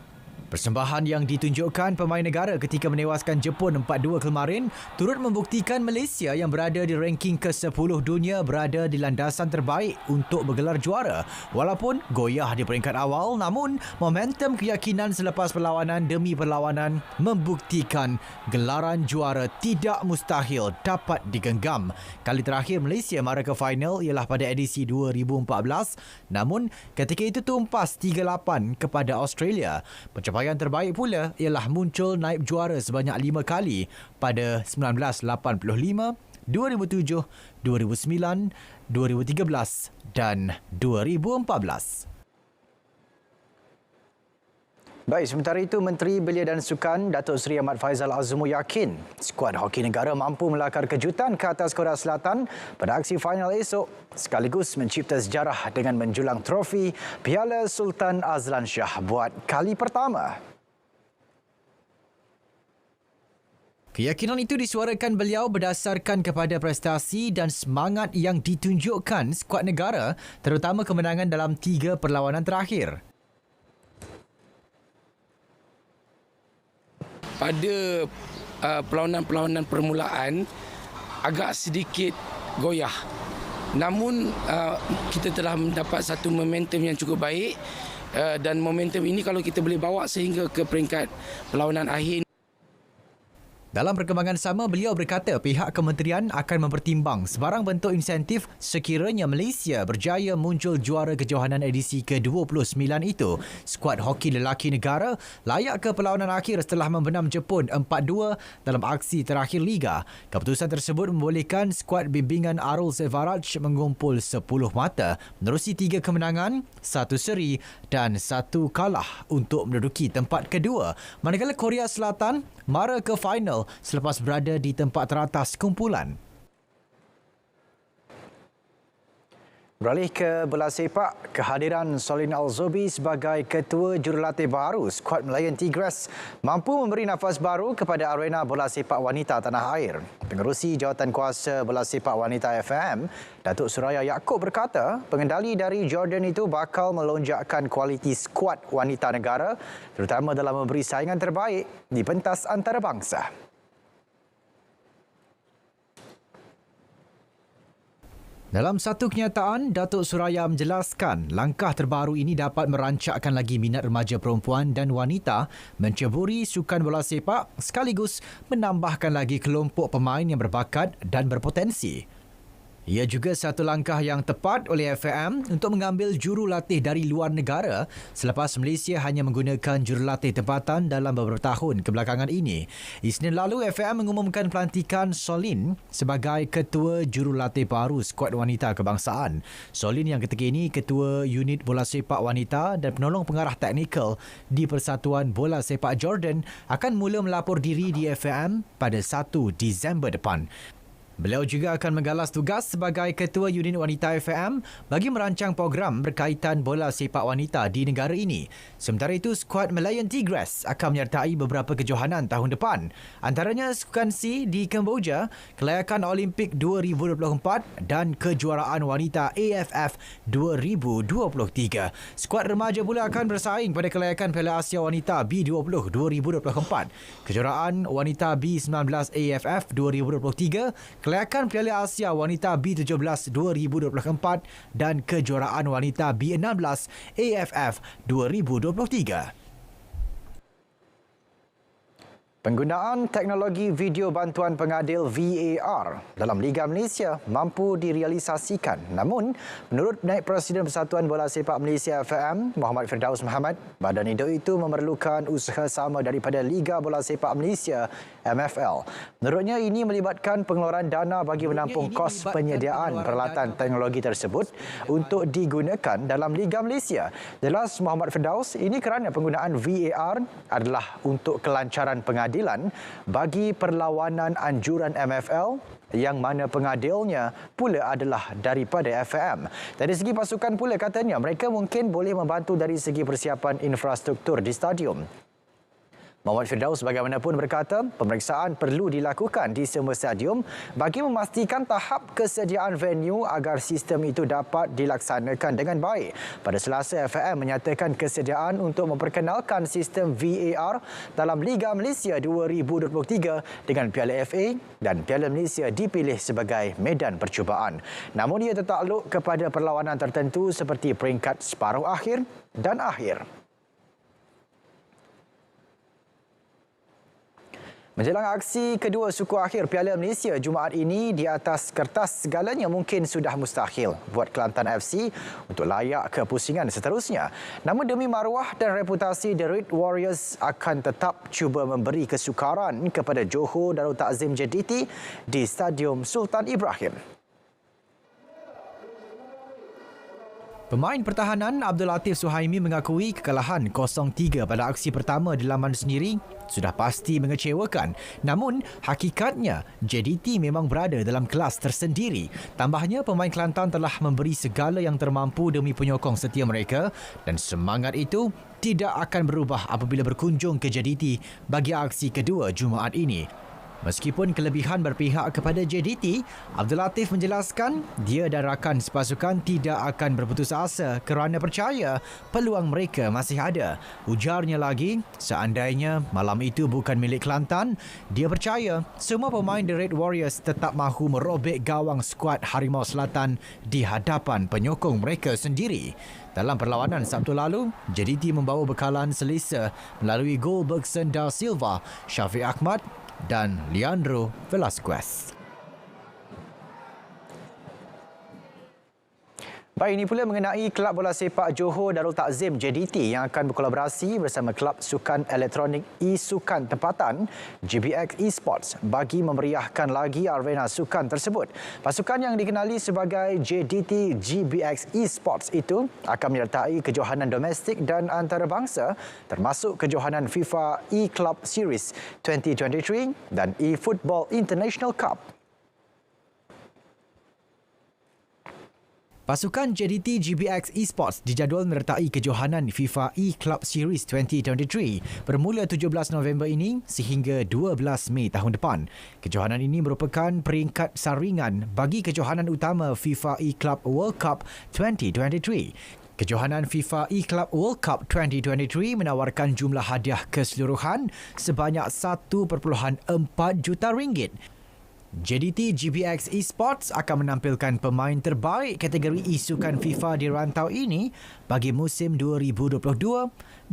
Speaker 9: Persembahan yang ditunjukkan pemain negara ketika menewaskan Jepun 4-2 kemarin turut membuktikan Malaysia yang berada di ranking ke-10 dunia berada di landasan terbaik untuk bergelar juara. Walaupun goyah di peringkat awal, namun momentum keyakinan selepas perlawanan demi perlawanan membuktikan gelaran juara tidak mustahil dapat digenggam. Kali terakhir Malaysia mara ke final ialah pada edisi 2014, namun ketika itu tumpas 3-8 kepada Australia. Pencapaian terbaik pula ialah muncul naib juara sebanyak 5 kali pada 1985, 2007, 2009, 2013 dan 2014. Baik, sementara itu Menteri Belia dan Sukan Datuk Seri Ahmad Faizal Azmu yakin skuad hoki negara mampu melakar kejutan ke atas Korea Selatan pada aksi final esok sekaligus mencipta sejarah dengan menjulang trofi Piala Sultan Azlan Shah buat kali pertama. Keyakinan itu disuarakan beliau berdasarkan kepada prestasi dan semangat yang ditunjukkan skuad negara terutama kemenangan dalam 3 perlawanan terakhir.
Speaker 11: Pada perlawanan-perlawanan permulaan agak sedikit goyah. Namun kita telah mendapat satu momentum yang cukup baik dan momentum ini kalau kita boleh bawa sehingga ke peringkat perlawanan akhir.
Speaker 9: Dalam perkembangan sama, beliau berkata pihak kementerian akan mempertimbang sebarang bentuk insentif sekiranya Malaysia berjaya muncul juara kejohanan edisi ke-29 itu. Skuad hoki lelaki negara layak ke perlawanan akhir setelah membenam Jepun 4-2 dalam aksi terakhir Liga. Keputusan tersebut membolehkan skuad bimbingan Arul Sevaraj mengumpul 10 mata menerusi 3 kemenangan, 1 seri dan 1 kalah untuk menduduki tempat kedua. Manakala Korea Selatan mara ke final selepas berada di tempat teratas kumpulan. Beralih ke bola sepak, kehadiran Solin Al-Zobi sebagai ketua jurulatih baru skuad Melayan Tigres mampu memberi nafas baru kepada arena bola sepak wanita tanah air. Pengerusi Jawatankuasa Bola Sepak Wanita FM, Datuk Suraya Yaakob berkata, pengendali dari Jordan itu bakal melonjakkan kualiti skuad wanita negara terutama dalam memberi saingan terbaik di pentas antarabangsa. Dalam satu kenyataan, Datuk Suraya menjelaskan langkah terbaru ini dapat merancakkan lagi minat remaja perempuan dan wanita menceburi sukan bola sepak sekaligus menambahkan lagi kelompok pemain yang berbakat dan berpotensi. Ia juga satu langkah yang tepat oleh FAM untuk mengambil jurulatih dari luar negara selepas Malaysia hanya menggunakan jurulatih tempatan dalam beberapa tahun kebelakangan ini. Isnin lalu, FAM mengumumkan pelantikan Solin sebagai ketua jurulatih baru skuad wanita kebangsaan. Solin yang ketika ini ketua unit bola sepak wanita dan penolong pengarah teknikal di Persatuan Bola Sepak Jordan akan mula melapor diri di FAM pada 1 Disember depan. Beliau juga akan menggalas tugas sebagai Ketua Unit Wanita FAM bagi merancang program berkaitan bola sepak wanita di negara ini. Sementara itu, skuad Melayan Tigres akan menyertai beberapa kejohanan tahun depan. Antaranya Sukan C di Kemboja, kelayakan Olimpik 2024 dan kejuaraan wanita AFF 2023. Skuad remaja pula akan bersaing pada kelayakan Piala Asia Wanita B20 2024, kejuaraan wanita B19 AFF 2023, kelayakan Piala Asia Wanita B17 2024 dan kejuaraan wanita B16 AFF 2023. Penggunaan teknologi video bantuan pengadil VAR dalam Liga Malaysia mampu direalisasikan. Namun, menurut Naib Presiden Persatuan Bola Sepak Malaysia FAM, Muhammad Firdaus Muhammad, badan induk itu memerlukan usaha sama daripada Liga Bola Sepak Malaysia MFL. Menurutnya, ini melibatkan pengeluaran dana bagi menampung kos penyediaan peralatan teknologi tersebut untuk digunakan dalam Liga Malaysia. Jelas Muhammad Firdaus, ini kerana penggunaan VAR adalah untuk kelancaran pengadil pengadilan bagi perlawanan anjuran MFL yang mana pengadilnya pula adalah daripada FAM. Dari segi pasukan pula katanya mereka mungkin boleh membantu dari segi persiapan infrastruktur di stadium. Muhammad Firdaus bagaimanapun berkata pemeriksaan perlu dilakukan di semua stadium bagi memastikan tahap kesediaan venue agar sistem itu dapat dilaksanakan dengan baik. Pada Selasa, FAM menyatakan kesediaan untuk memperkenalkan sistem VAR dalam Liga Malaysia 2023 dengan Piala FA dan Piala Malaysia dipilih sebagai medan percubaan. Namun ia tertakluk kepada perlawanan tertentu seperti peringkat separuh akhir dan akhir. Menjelang aksi kedua suku akhir Piala Malaysia Jumaat ini, di atas kertas segalanya mungkin sudah mustahil buat Kelantan FC untuk layak ke pusingan seterusnya. Namun demi maruah dan reputasi, The Red Warriors akan tetap cuba memberi kesukaran kepada Johor Darul Takzim JDT di Stadium Sultan Ibrahim. Pemain pertahanan Abdul Latif Suhaimi mengakui kekalahan 0-3 pada aksi pertama di laman sendiri sudah pasti mengecewakan. Namun, hakikatnya JDT memang berada dalam kelas tersendiri. Tambahnya, pemain Kelantan telah memberi segala yang termampu demi penyokong setia mereka dan semangat itu tidak akan berubah apabila berkunjung ke JDT bagi aksi kedua Jumaat ini. Meskipun kelebihan berpihak kepada JDT, Abdul Latif menjelaskan dia dan rakan sepasukan tidak akan berputus asa kerana percaya peluang mereka masih ada. Ujarnya lagi, seandainya malam itu bukan milik Kelantan, dia percaya semua pemain The Red Warriors tetap mahu merobek gawang skuad Harimau Selatan di hadapan penyokong mereka sendiri. Dalam perlawanan Sabtu lalu, JDT membawa bekalan selesa melalui gol Bergson Da Silva, Syafiq Ahmad dan Leandro Velasquez. Baik, ini pula mengenai Kelab Bola Sepak Johor Darul Takzim JDT yang akan berkolaborasi bersama Kelab Sukan Elektronik E-Sukan Tempatan GBX Esports bagi memeriahkan lagi arena sukan tersebut. Pasukan yang dikenali sebagai JDT GBX Esports itu akan menyertai kejohanan domestik dan antarabangsa termasuk kejohanan FIFA E-Club Series 2023 dan E-Football International Cup. Pasukan JDT GBX Esports dijadual menyertai kejohanan FIFA E-Club Series 2023 bermula 17 November ini sehingga 12 Mei tahun depan. Kejohanan ini merupakan peringkat saringan bagi kejohanan utama FIFA E-Club World Cup 2023. Kejohanan FIFA E-Club World Cup 2023 menawarkan jumlah hadiah keseluruhan sebanyak 1.4 juta ringgit. JDT GBX Esports akan menampilkan pemain terbaik kategori e-sukan FIFA di rantau ini bagi musim 2022-2023.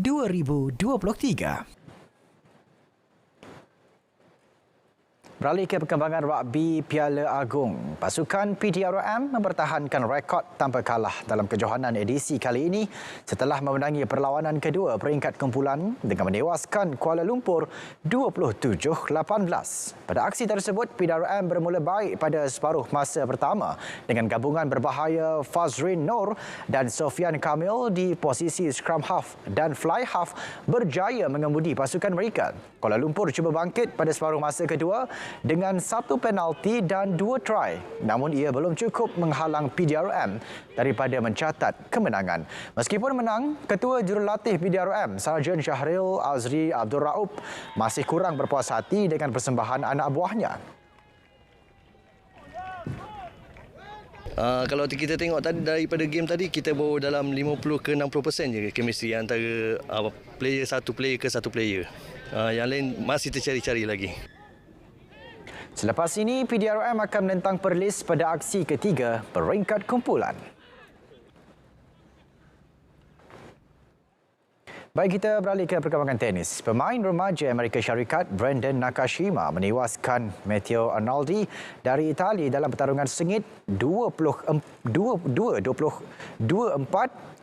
Speaker 9: Beralih ke perkembangan rugby Piala Agung. Pasukan PDRM mempertahankan rekod tanpa kalah dalam kejohanan edisi kali ini setelah memenangi perlawanan kedua peringkat kumpulan dengan menewaskan Kuala Lumpur 27-18. Pada aksi tersebut, PDRM bermula baik pada separuh masa pertama dengan gabungan berbahaya Fazrin Noor dan Sofian Kamil di posisi scrum half dan fly half berjaya mengemudi pasukan mereka. Kuala Lumpur cuba bangkit pada separuh masa kedua dengan 1 penalti dan 2 try. Namun ia belum cukup menghalang PDRM daripada mencatat kemenangan. Meskipun menang, Ketua Jurulatih PDRM Sarjan Syahril Azri Abdul Raub masih kurang berpuas hati dengan persembahan anak buahnya.
Speaker 12: Kalau kita tengok tadi daripada game tadi, kita baru dalam 50 ke 60% je chemistry antara player satu player ke satu player. Yang lain masih tercari-cari lagi.
Speaker 9: Selepas ini, PDRM akan menentang Perlis pada aksi ketiga peringkat kumpulan. Baik, kita beralih ke perkembangan tenis. Pemain remaja Amerika Syarikat Brandon Nakashima menewaskan Matteo Arnoldi dari Itali dalam pertarungan sengit 24,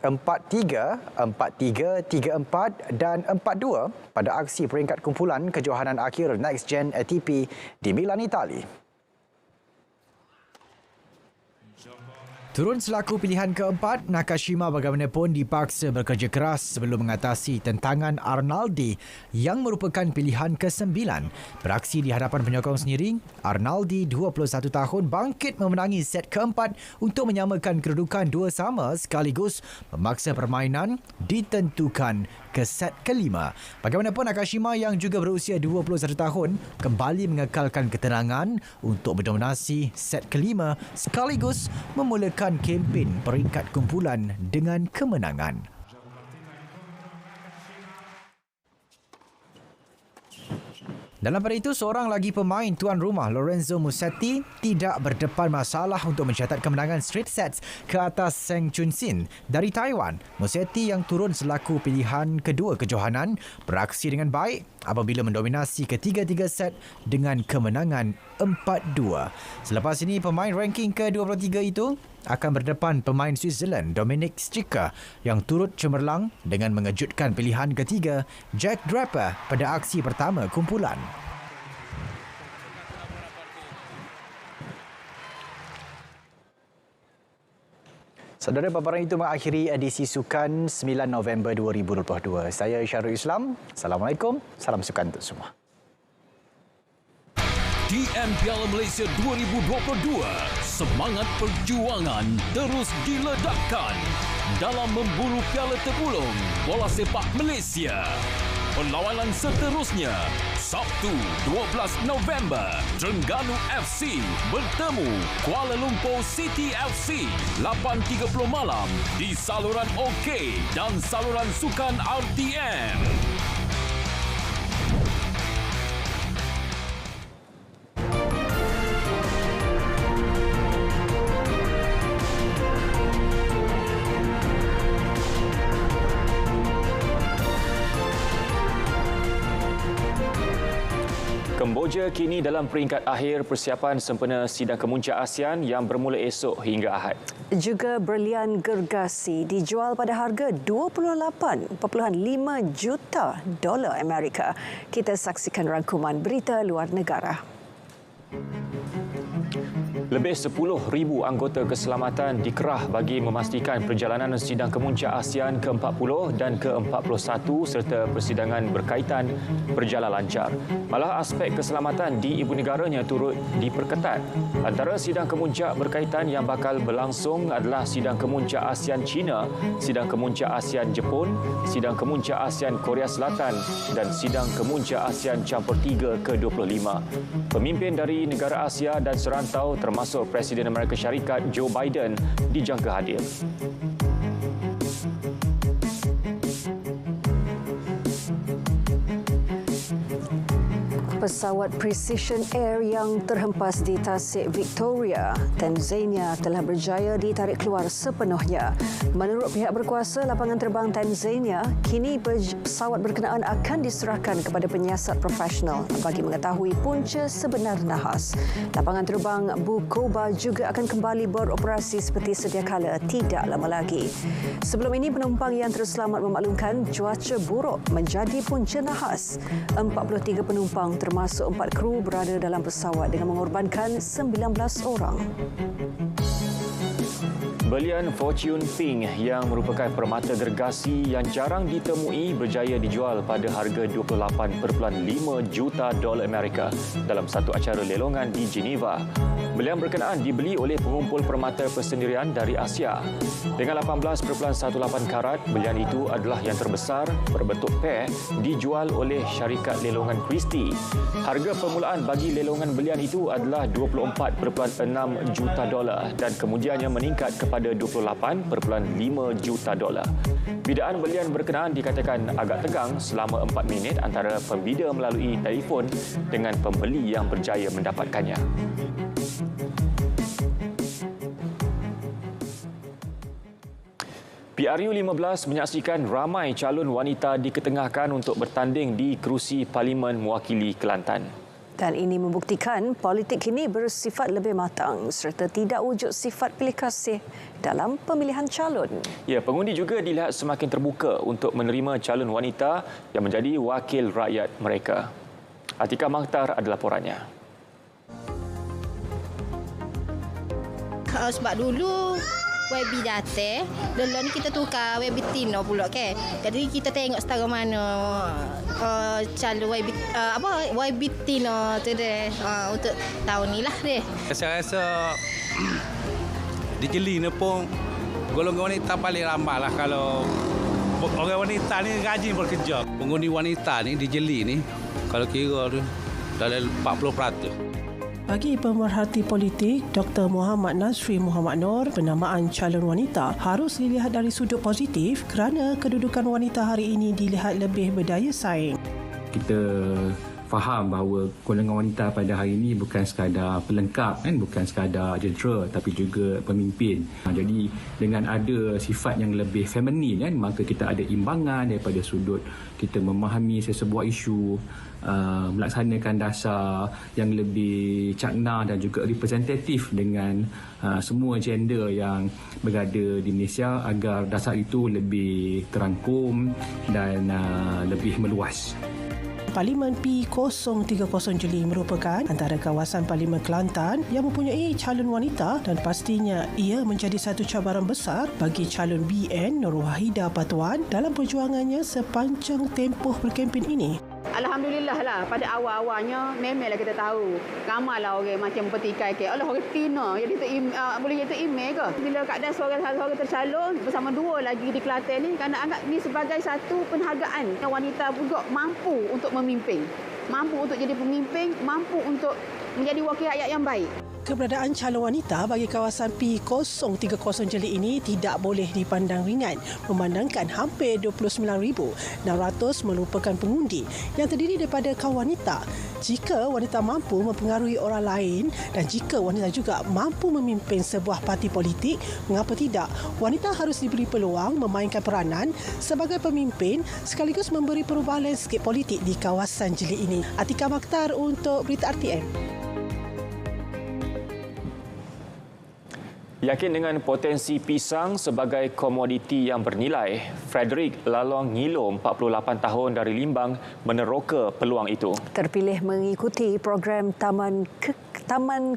Speaker 9: 4-3, 4-3, 3-4 dan 4-2 pada aksi peringkat kumpulan kejohanan akhir Next Gen ATP di Milan, Itali. Turun selaku pilihan keempat, Nakashima bagaimanapun dipaksa bekerja keras sebelum mengatasi tentangan Arnaldi yang merupakan pilihan ke-9. Beraksi di hadapan penyokong sendiri, Arnaldi 21 tahun bangkit memenangi set keempat untuk menyamakan kedudukan 2-2 sekaligus memaksa permainan ditentukan ke set kelima. Bagaimanapun Nakashima yang juga berusia 21 tahun kembali mengekalkan ketenangan untuk mendominasi set kelima sekaligus memulakan kempen peringkat kumpulan dengan kemenangan. Dalam pada itu, seorang lagi pemain tuan rumah, Lorenzo Musetti, tidak berdepan masalah untuk mencatat kemenangan straight sets ke atas Zheng Chunxin dari Taiwan. Musetti yang turun selaku pilihan kedua kejohanan beraksi dengan baik apabila mendominasi ketiga-tiga set dengan kemenangan 4-2. Selepas ini, pemain ranking ke-23 itu akan berdepan pemain Switzerland Dominik Stricker yang turut cemerlang dengan mengejutkan pilihan ketiga Jack Draper pada aksi pertama kumpulan. Saudara, paparan itu mengakhiri edisi Sukan 9 November 2022. Saya Syarul Islam. Assalamualaikum. Salam sukan untuk semua.
Speaker 13: DM Piala Malaysia 2022, semangat perjuangan terus diledakkan dalam memburu Piala Terpulung Bola Sepak Malaysia. Perlawanan seterusnya, Sabtu 12 November, Terengganu FC bertemu Kuala Lumpur City FC 8.30 malam di saluran OK dan saluran sukan RTM.
Speaker 1: Kemboja kini dalam peringkat akhir persiapan sempena sidang kemuncak ASEAN yang bermula esok hingga Ahad.
Speaker 2: Juga berlian gergasi dijual pada harga $28.5 juta Amerika. Kita saksikan rangkuman berita luar negara.
Speaker 1: Lebih 10,000 anggota keselamatan dikerah bagi memastikan perjalanan sidang kemuncak ASEAN ke-40 dan ke-41 serta persidangan berkaitan berjalan lancar. Malah aspek keselamatan di ibu negaranya turut diperketat. Antara sidang kemuncak berkaitan yang bakal berlangsung adalah sidang kemuncak ASEAN China, sidang kemuncak ASEAN Jepun, sidang kemuncak ASEAN Korea Selatan dan sidang kemuncak ASEAN Campur 3 ke-25. Pemimpin dari negara Asia dan serantau termasuk Presiden Amerika Syarikat Joe Biden dijangka hadir.
Speaker 2: Pesawat Precision Air yang terhempas di Tasik Victoria, Tanzania telah berjaya ditarik keluar sepenuhnya. Menurut pihak berkuasa lapangan terbang Tanzania, kini pesawat berkenaan akan diserahkan kepada penyiasat profesional bagi mengetahui punca sebenar nahas. Lapangan terbang Bukoba juga akan kembali beroperasi seperti sedia kala tidak lama lagi. Sebelum ini, penumpang yang terselamat memaklumkan cuaca buruk menjadi punca nahas. 43 penumpang termasuk 4 kru berada dalam pesawat dengan mengorbankan 19 orang.
Speaker 1: Berlian Fortune Pink yang merupakan permata gergasi yang jarang ditemui berjaya dijual pada harga $28.5 juta Amerika dalam satu acara lelongan di Geneva. Berlian berkenaan dibeli oleh pengumpul permata persendirian dari Asia. Dengan 18.18 karat, berlian itu adalah yang terbesar berbentuk pear dijual oleh syarikat lelongan Christie. Harga permulaan bagi lelongan berlian itu adalah $24.6 juta dan kemudiannya meningkat kepada $28.5 juta. Bidaan berlian berkenaan dikatakan agak tegang selama 4 minit antara pembida melalui telefon dengan pembeli yang berjaya mendapatkannya. PRU 15 menyaksikan ramai calon wanita diketengahkan untuk bertanding di kerusi Parlimen mewakili Kelantan.
Speaker 2: Dan ini membuktikan politik kini bersifat lebih matang serta tidak wujud sifat pilih kasih dalam pemilihan calon.
Speaker 1: Ya, pengundi juga dilihat semakin terbuka untuk menerima calon wanita yang menjadi wakil rakyat mereka. Atika Makhtar ada laporannya.
Speaker 14: Sebab dulu YB Jate, dulu ni kita tukar YB Tino pula ke. Jadi kita tengok setara mana calon YB Tino tu deh untuk tahun ni lah deh.
Speaker 15: Saya rasa di Jeli ni pun golongan wanita paling ramai lah. Kalau orang wanita ni rajin bekerja. Pengundi wanita ni di Jeli ni kalau kira tu dalam 40%.
Speaker 16: Bagi pemerhati politik, Dr. Muhammad Nazri Muhammad Noor, penamaan calon wanita harus dilihat dari sudut positif kerana kedudukan wanita hari ini dilihat lebih berdaya saing.
Speaker 17: Kita faham bahawa golongan wanita pada hari ini bukan sekadar pelengkap, bukan sekadar jentera tapi juga pemimpin. Jadi dengan ada sifat yang lebih feminin, maka kita ada imbangan daripada sudut kita memahami sesebuah isu, melaksanakan dasar yang lebih cakna dan juga representatif dengan semua gender yang berada di Malaysia agar dasar itu lebih terangkum dan lebih meluas.
Speaker 16: Parlimen P030 Jeli merupakan antara kawasan Parlimen Kelantan yang mempunyai calon wanita dan pastinya ia menjadi satu cabaran besar bagi calon BN Nur Wahida Patuan dalam perjuangannya sepanjang tempoh berkempen ini.
Speaker 18: Alhamdulillah lah, pada awal-awalnya memanglah kita tahu ramailah orang macam petikai ke Allah orang Tina jadi boleh jadi email ke bila keadaan seorang tercalon bersama dua lagi di Kelantan ni kerana anggap ni sebagai satu penghargaan wanita juga mampu untuk memimpin, mampu untuk jadi pemimpin, mampu untuk menjadi wakil rakyat yang baik.
Speaker 16: Keberadaan calon wanita bagi kawasan P030 Jeli ini tidak boleh dipandang ringan memandangkan hampir 29,600 merupakan pengundi yang terdiri daripada kaum wanita. Jika wanita mampu mempengaruhi orang lain dan jika wanita juga mampu memimpin sebuah parti politik, mengapa tidak? Wanita harus diberi peluang memainkan peranan sebagai pemimpin sekaligus memberi perubahan landscape politik di kawasan Jeli ini. Atika Makhtar untuk Berita RTM.
Speaker 1: Yakin dengan potensi pisang sebagai komoditi yang bernilai, Frederick Lalong Ngilo, 48 tahun dari Limbang, meneroka peluang itu.
Speaker 2: Terpilih mengikuti program Taman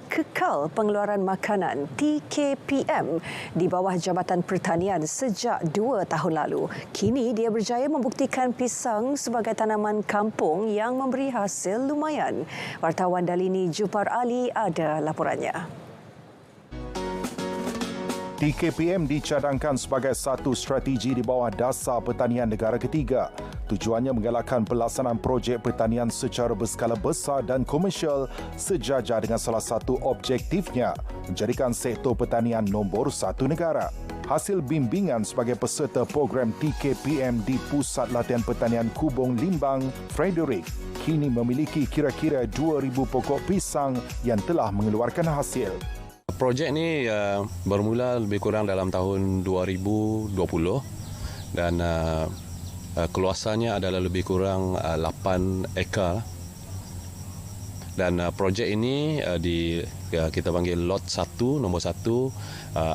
Speaker 2: Kekal Pengeluaran Makanan TKPM di bawah Jabatan Pertanian sejak 2 tahun lalu. Kini dia berjaya membuktikan pisang sebagai tanaman kampung yang memberi hasil lumayan. Wartawan Dalini Jupar Ali ada laporannya.
Speaker 19: TKPM dicadangkan sebagai satu strategi di bawah Dasar Pertanian Negara Ketiga. Tujuannya menggalakkan pelaksanaan projek pertanian secara berskala besar dan komersial sejajar dengan salah satu objektifnya, menjadikan sektor pertanian nombor 1 negara. Hasil bimbingan sebagai peserta program TKPM di Pusat Latihan Pertanian Kubong Limbang, Frederick, kini memiliki kira-kira 2,000 pokok pisang yang telah mengeluarkan hasil.
Speaker 27: Projek ni bermula lebih kurang dalam tahun 2020 dan keluasannya adalah lebih kurang 8 ekar. Dan projek ini kita panggil lot 1, nombor 1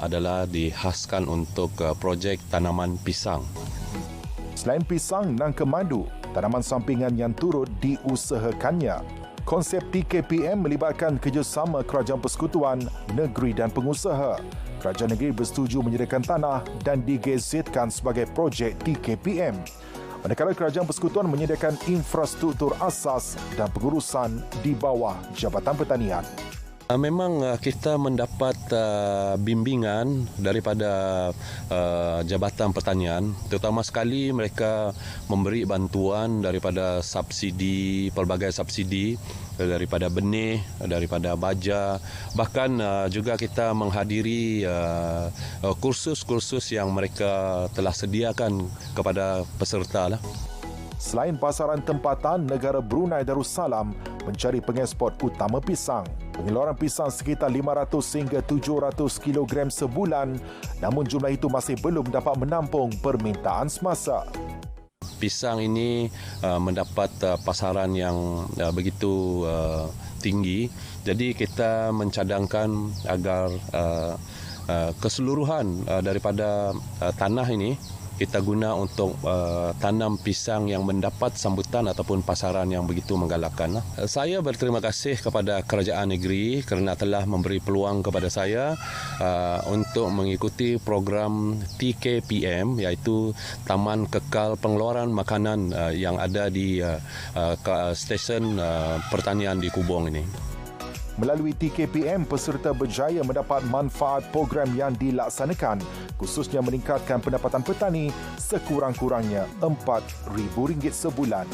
Speaker 27: adalah dihaskan untuk projek tanaman pisang.
Speaker 19: Selain pisang, nangka madu, tanaman sampingan yang turut diusahakannya. Konsep TKPM melibatkan kerjasama kerajaan persekutuan, negeri dan pengusaha. Kerajaan negeri bersetuju menyediakan tanah dan digazetkan sebagai projek TKPM. Manakala kerajaan persekutuan menyediakan infrastruktur asas dan pengurusan di bawah Jabatan Pertanian.
Speaker 27: Memang kita mendapat bimbingan daripada Jabatan Pertanian, terutama sekali mereka memberi bantuan daripada subsidi, pelbagai subsidi daripada benih, daripada baja, bahkan juga kita menghadiri kursus-kursus yang mereka telah sediakan kepada peserta lah.
Speaker 19: Selain pasaran tempatan, negara Brunei Darussalam mencari pengeksport utama pisang. Pengeluaran pisang sekitar 500 hingga 700 kilogram sebulan, namun jumlah itu masih belum dapat menampung permintaan semasa.
Speaker 27: Pisang ini mendapat pasaran yang begitu tinggi, jadi kita mencadangkan agar keseluruhan daripada tanah ini kita guna untuk tanam pisang yang mendapat sambutan ataupun pasaran yang begitu menggalakkan. Saya berterima kasih kepada kerajaan negeri kerana telah memberi peluang kepada saya untuk mengikuti program TKPM, iaitu Taman Kekal Pengeluaran Makanan yang ada di stesen pertanian di Kubong ini.
Speaker 19: Melalui TKPM, peserta berjaya mendapat manfaat program yang dilaksanakan, khususnya meningkatkan pendapatan petani sekurang-kurangnya RM4,000 sebulan.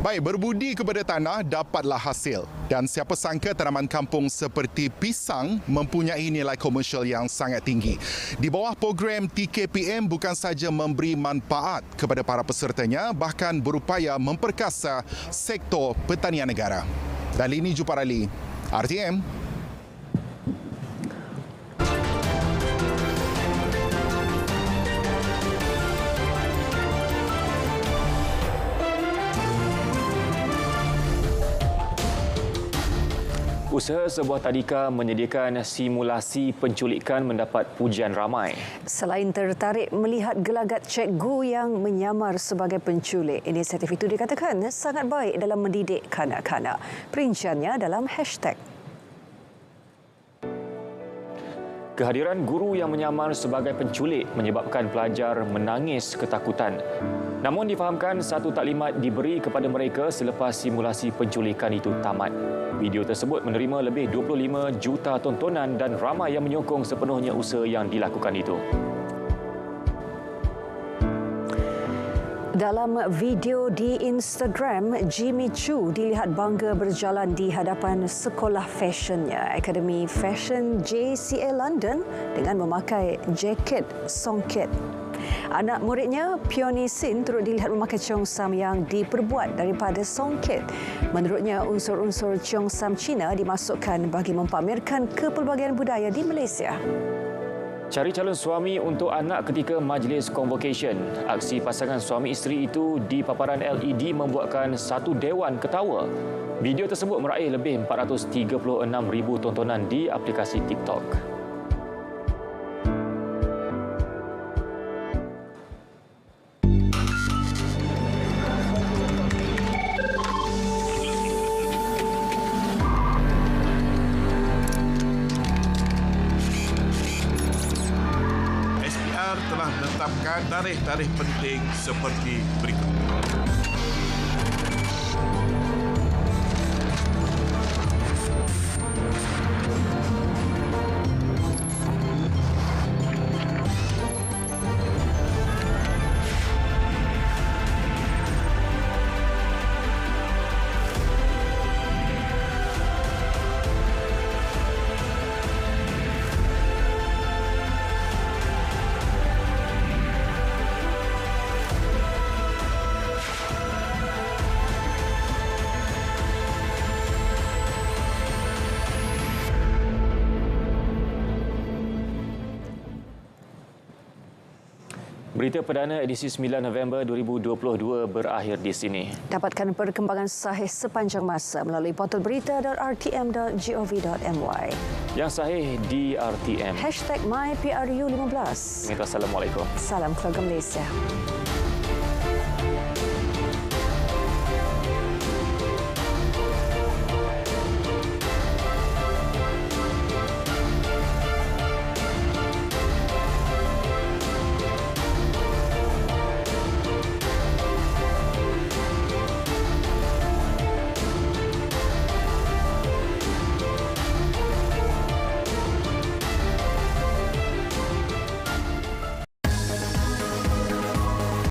Speaker 3: Baik, berbudi kepada tanah dapatlah hasil. Dan siapa sangka tanaman kampung seperti pisang mempunyai nilai komersial yang sangat tinggi. Di bawah program TKPM bukan sahaja memberi manfaat kepada para pesertanya, bahkan berupaya memperkasa sektor pertanian negara. Dan ini Juparali, RTM.
Speaker 1: Usaha sebuah tadika menyediakan simulasi penculikan mendapat pujian ramai.
Speaker 2: Selain tertarik melihat gelagat cikgu yang menyamar sebagai penculik, inisiatif itu dikatakan sangat baik dalam mendidik kanak-kanak. Perinciannya dalam hashtag.
Speaker 1: Kehadiran guru yang menyamar sebagai penculik menyebabkan pelajar menangis ketakutan. Namun difahamkan satu taklimat diberi kepada mereka selepas simulasi penculikan itu tamat. Video tersebut menerima lebih 25 juta tontonan dan ramai yang menyokong sepenuhnya usaha yang dilakukan itu.
Speaker 2: Dalam video di Instagram, Jimmy Choo dilihat bangga berjalan di hadapan sekolah fashionnya, Akademi Fashion JCA London, dengan memakai jaket songket. Anak muridnya, Peony Sin, turut dilihat memakai cheongsam yang diperbuat daripada songket. Menurutnya, unsur-unsur cheongsam Cina dimasukkan bagi mempamerkan kepelbagaian budaya di Malaysia.
Speaker 1: Cari calon suami untuk anak ketika majlis convocation. Aksi pasangan suami isteri itu di paparan LED membuatkan satu dewan ketawa. Video tersebut meraih lebih 436,000 tontonan di aplikasi TikTok.
Speaker 4: Telah menetapkan tarikh-tarikh penting seperti berikut.
Speaker 1: Berita perdana edisi 9 November 2022 berakhir di sini.
Speaker 2: Dapatkan perkembangan sahih sepanjang masa melalui portal berita.rtm.gov.my.
Speaker 1: Yang sahih di RTM.
Speaker 2: #MyPRU15.
Speaker 1: Assalamualaikum.
Speaker 2: Salam keluarga Malaysia.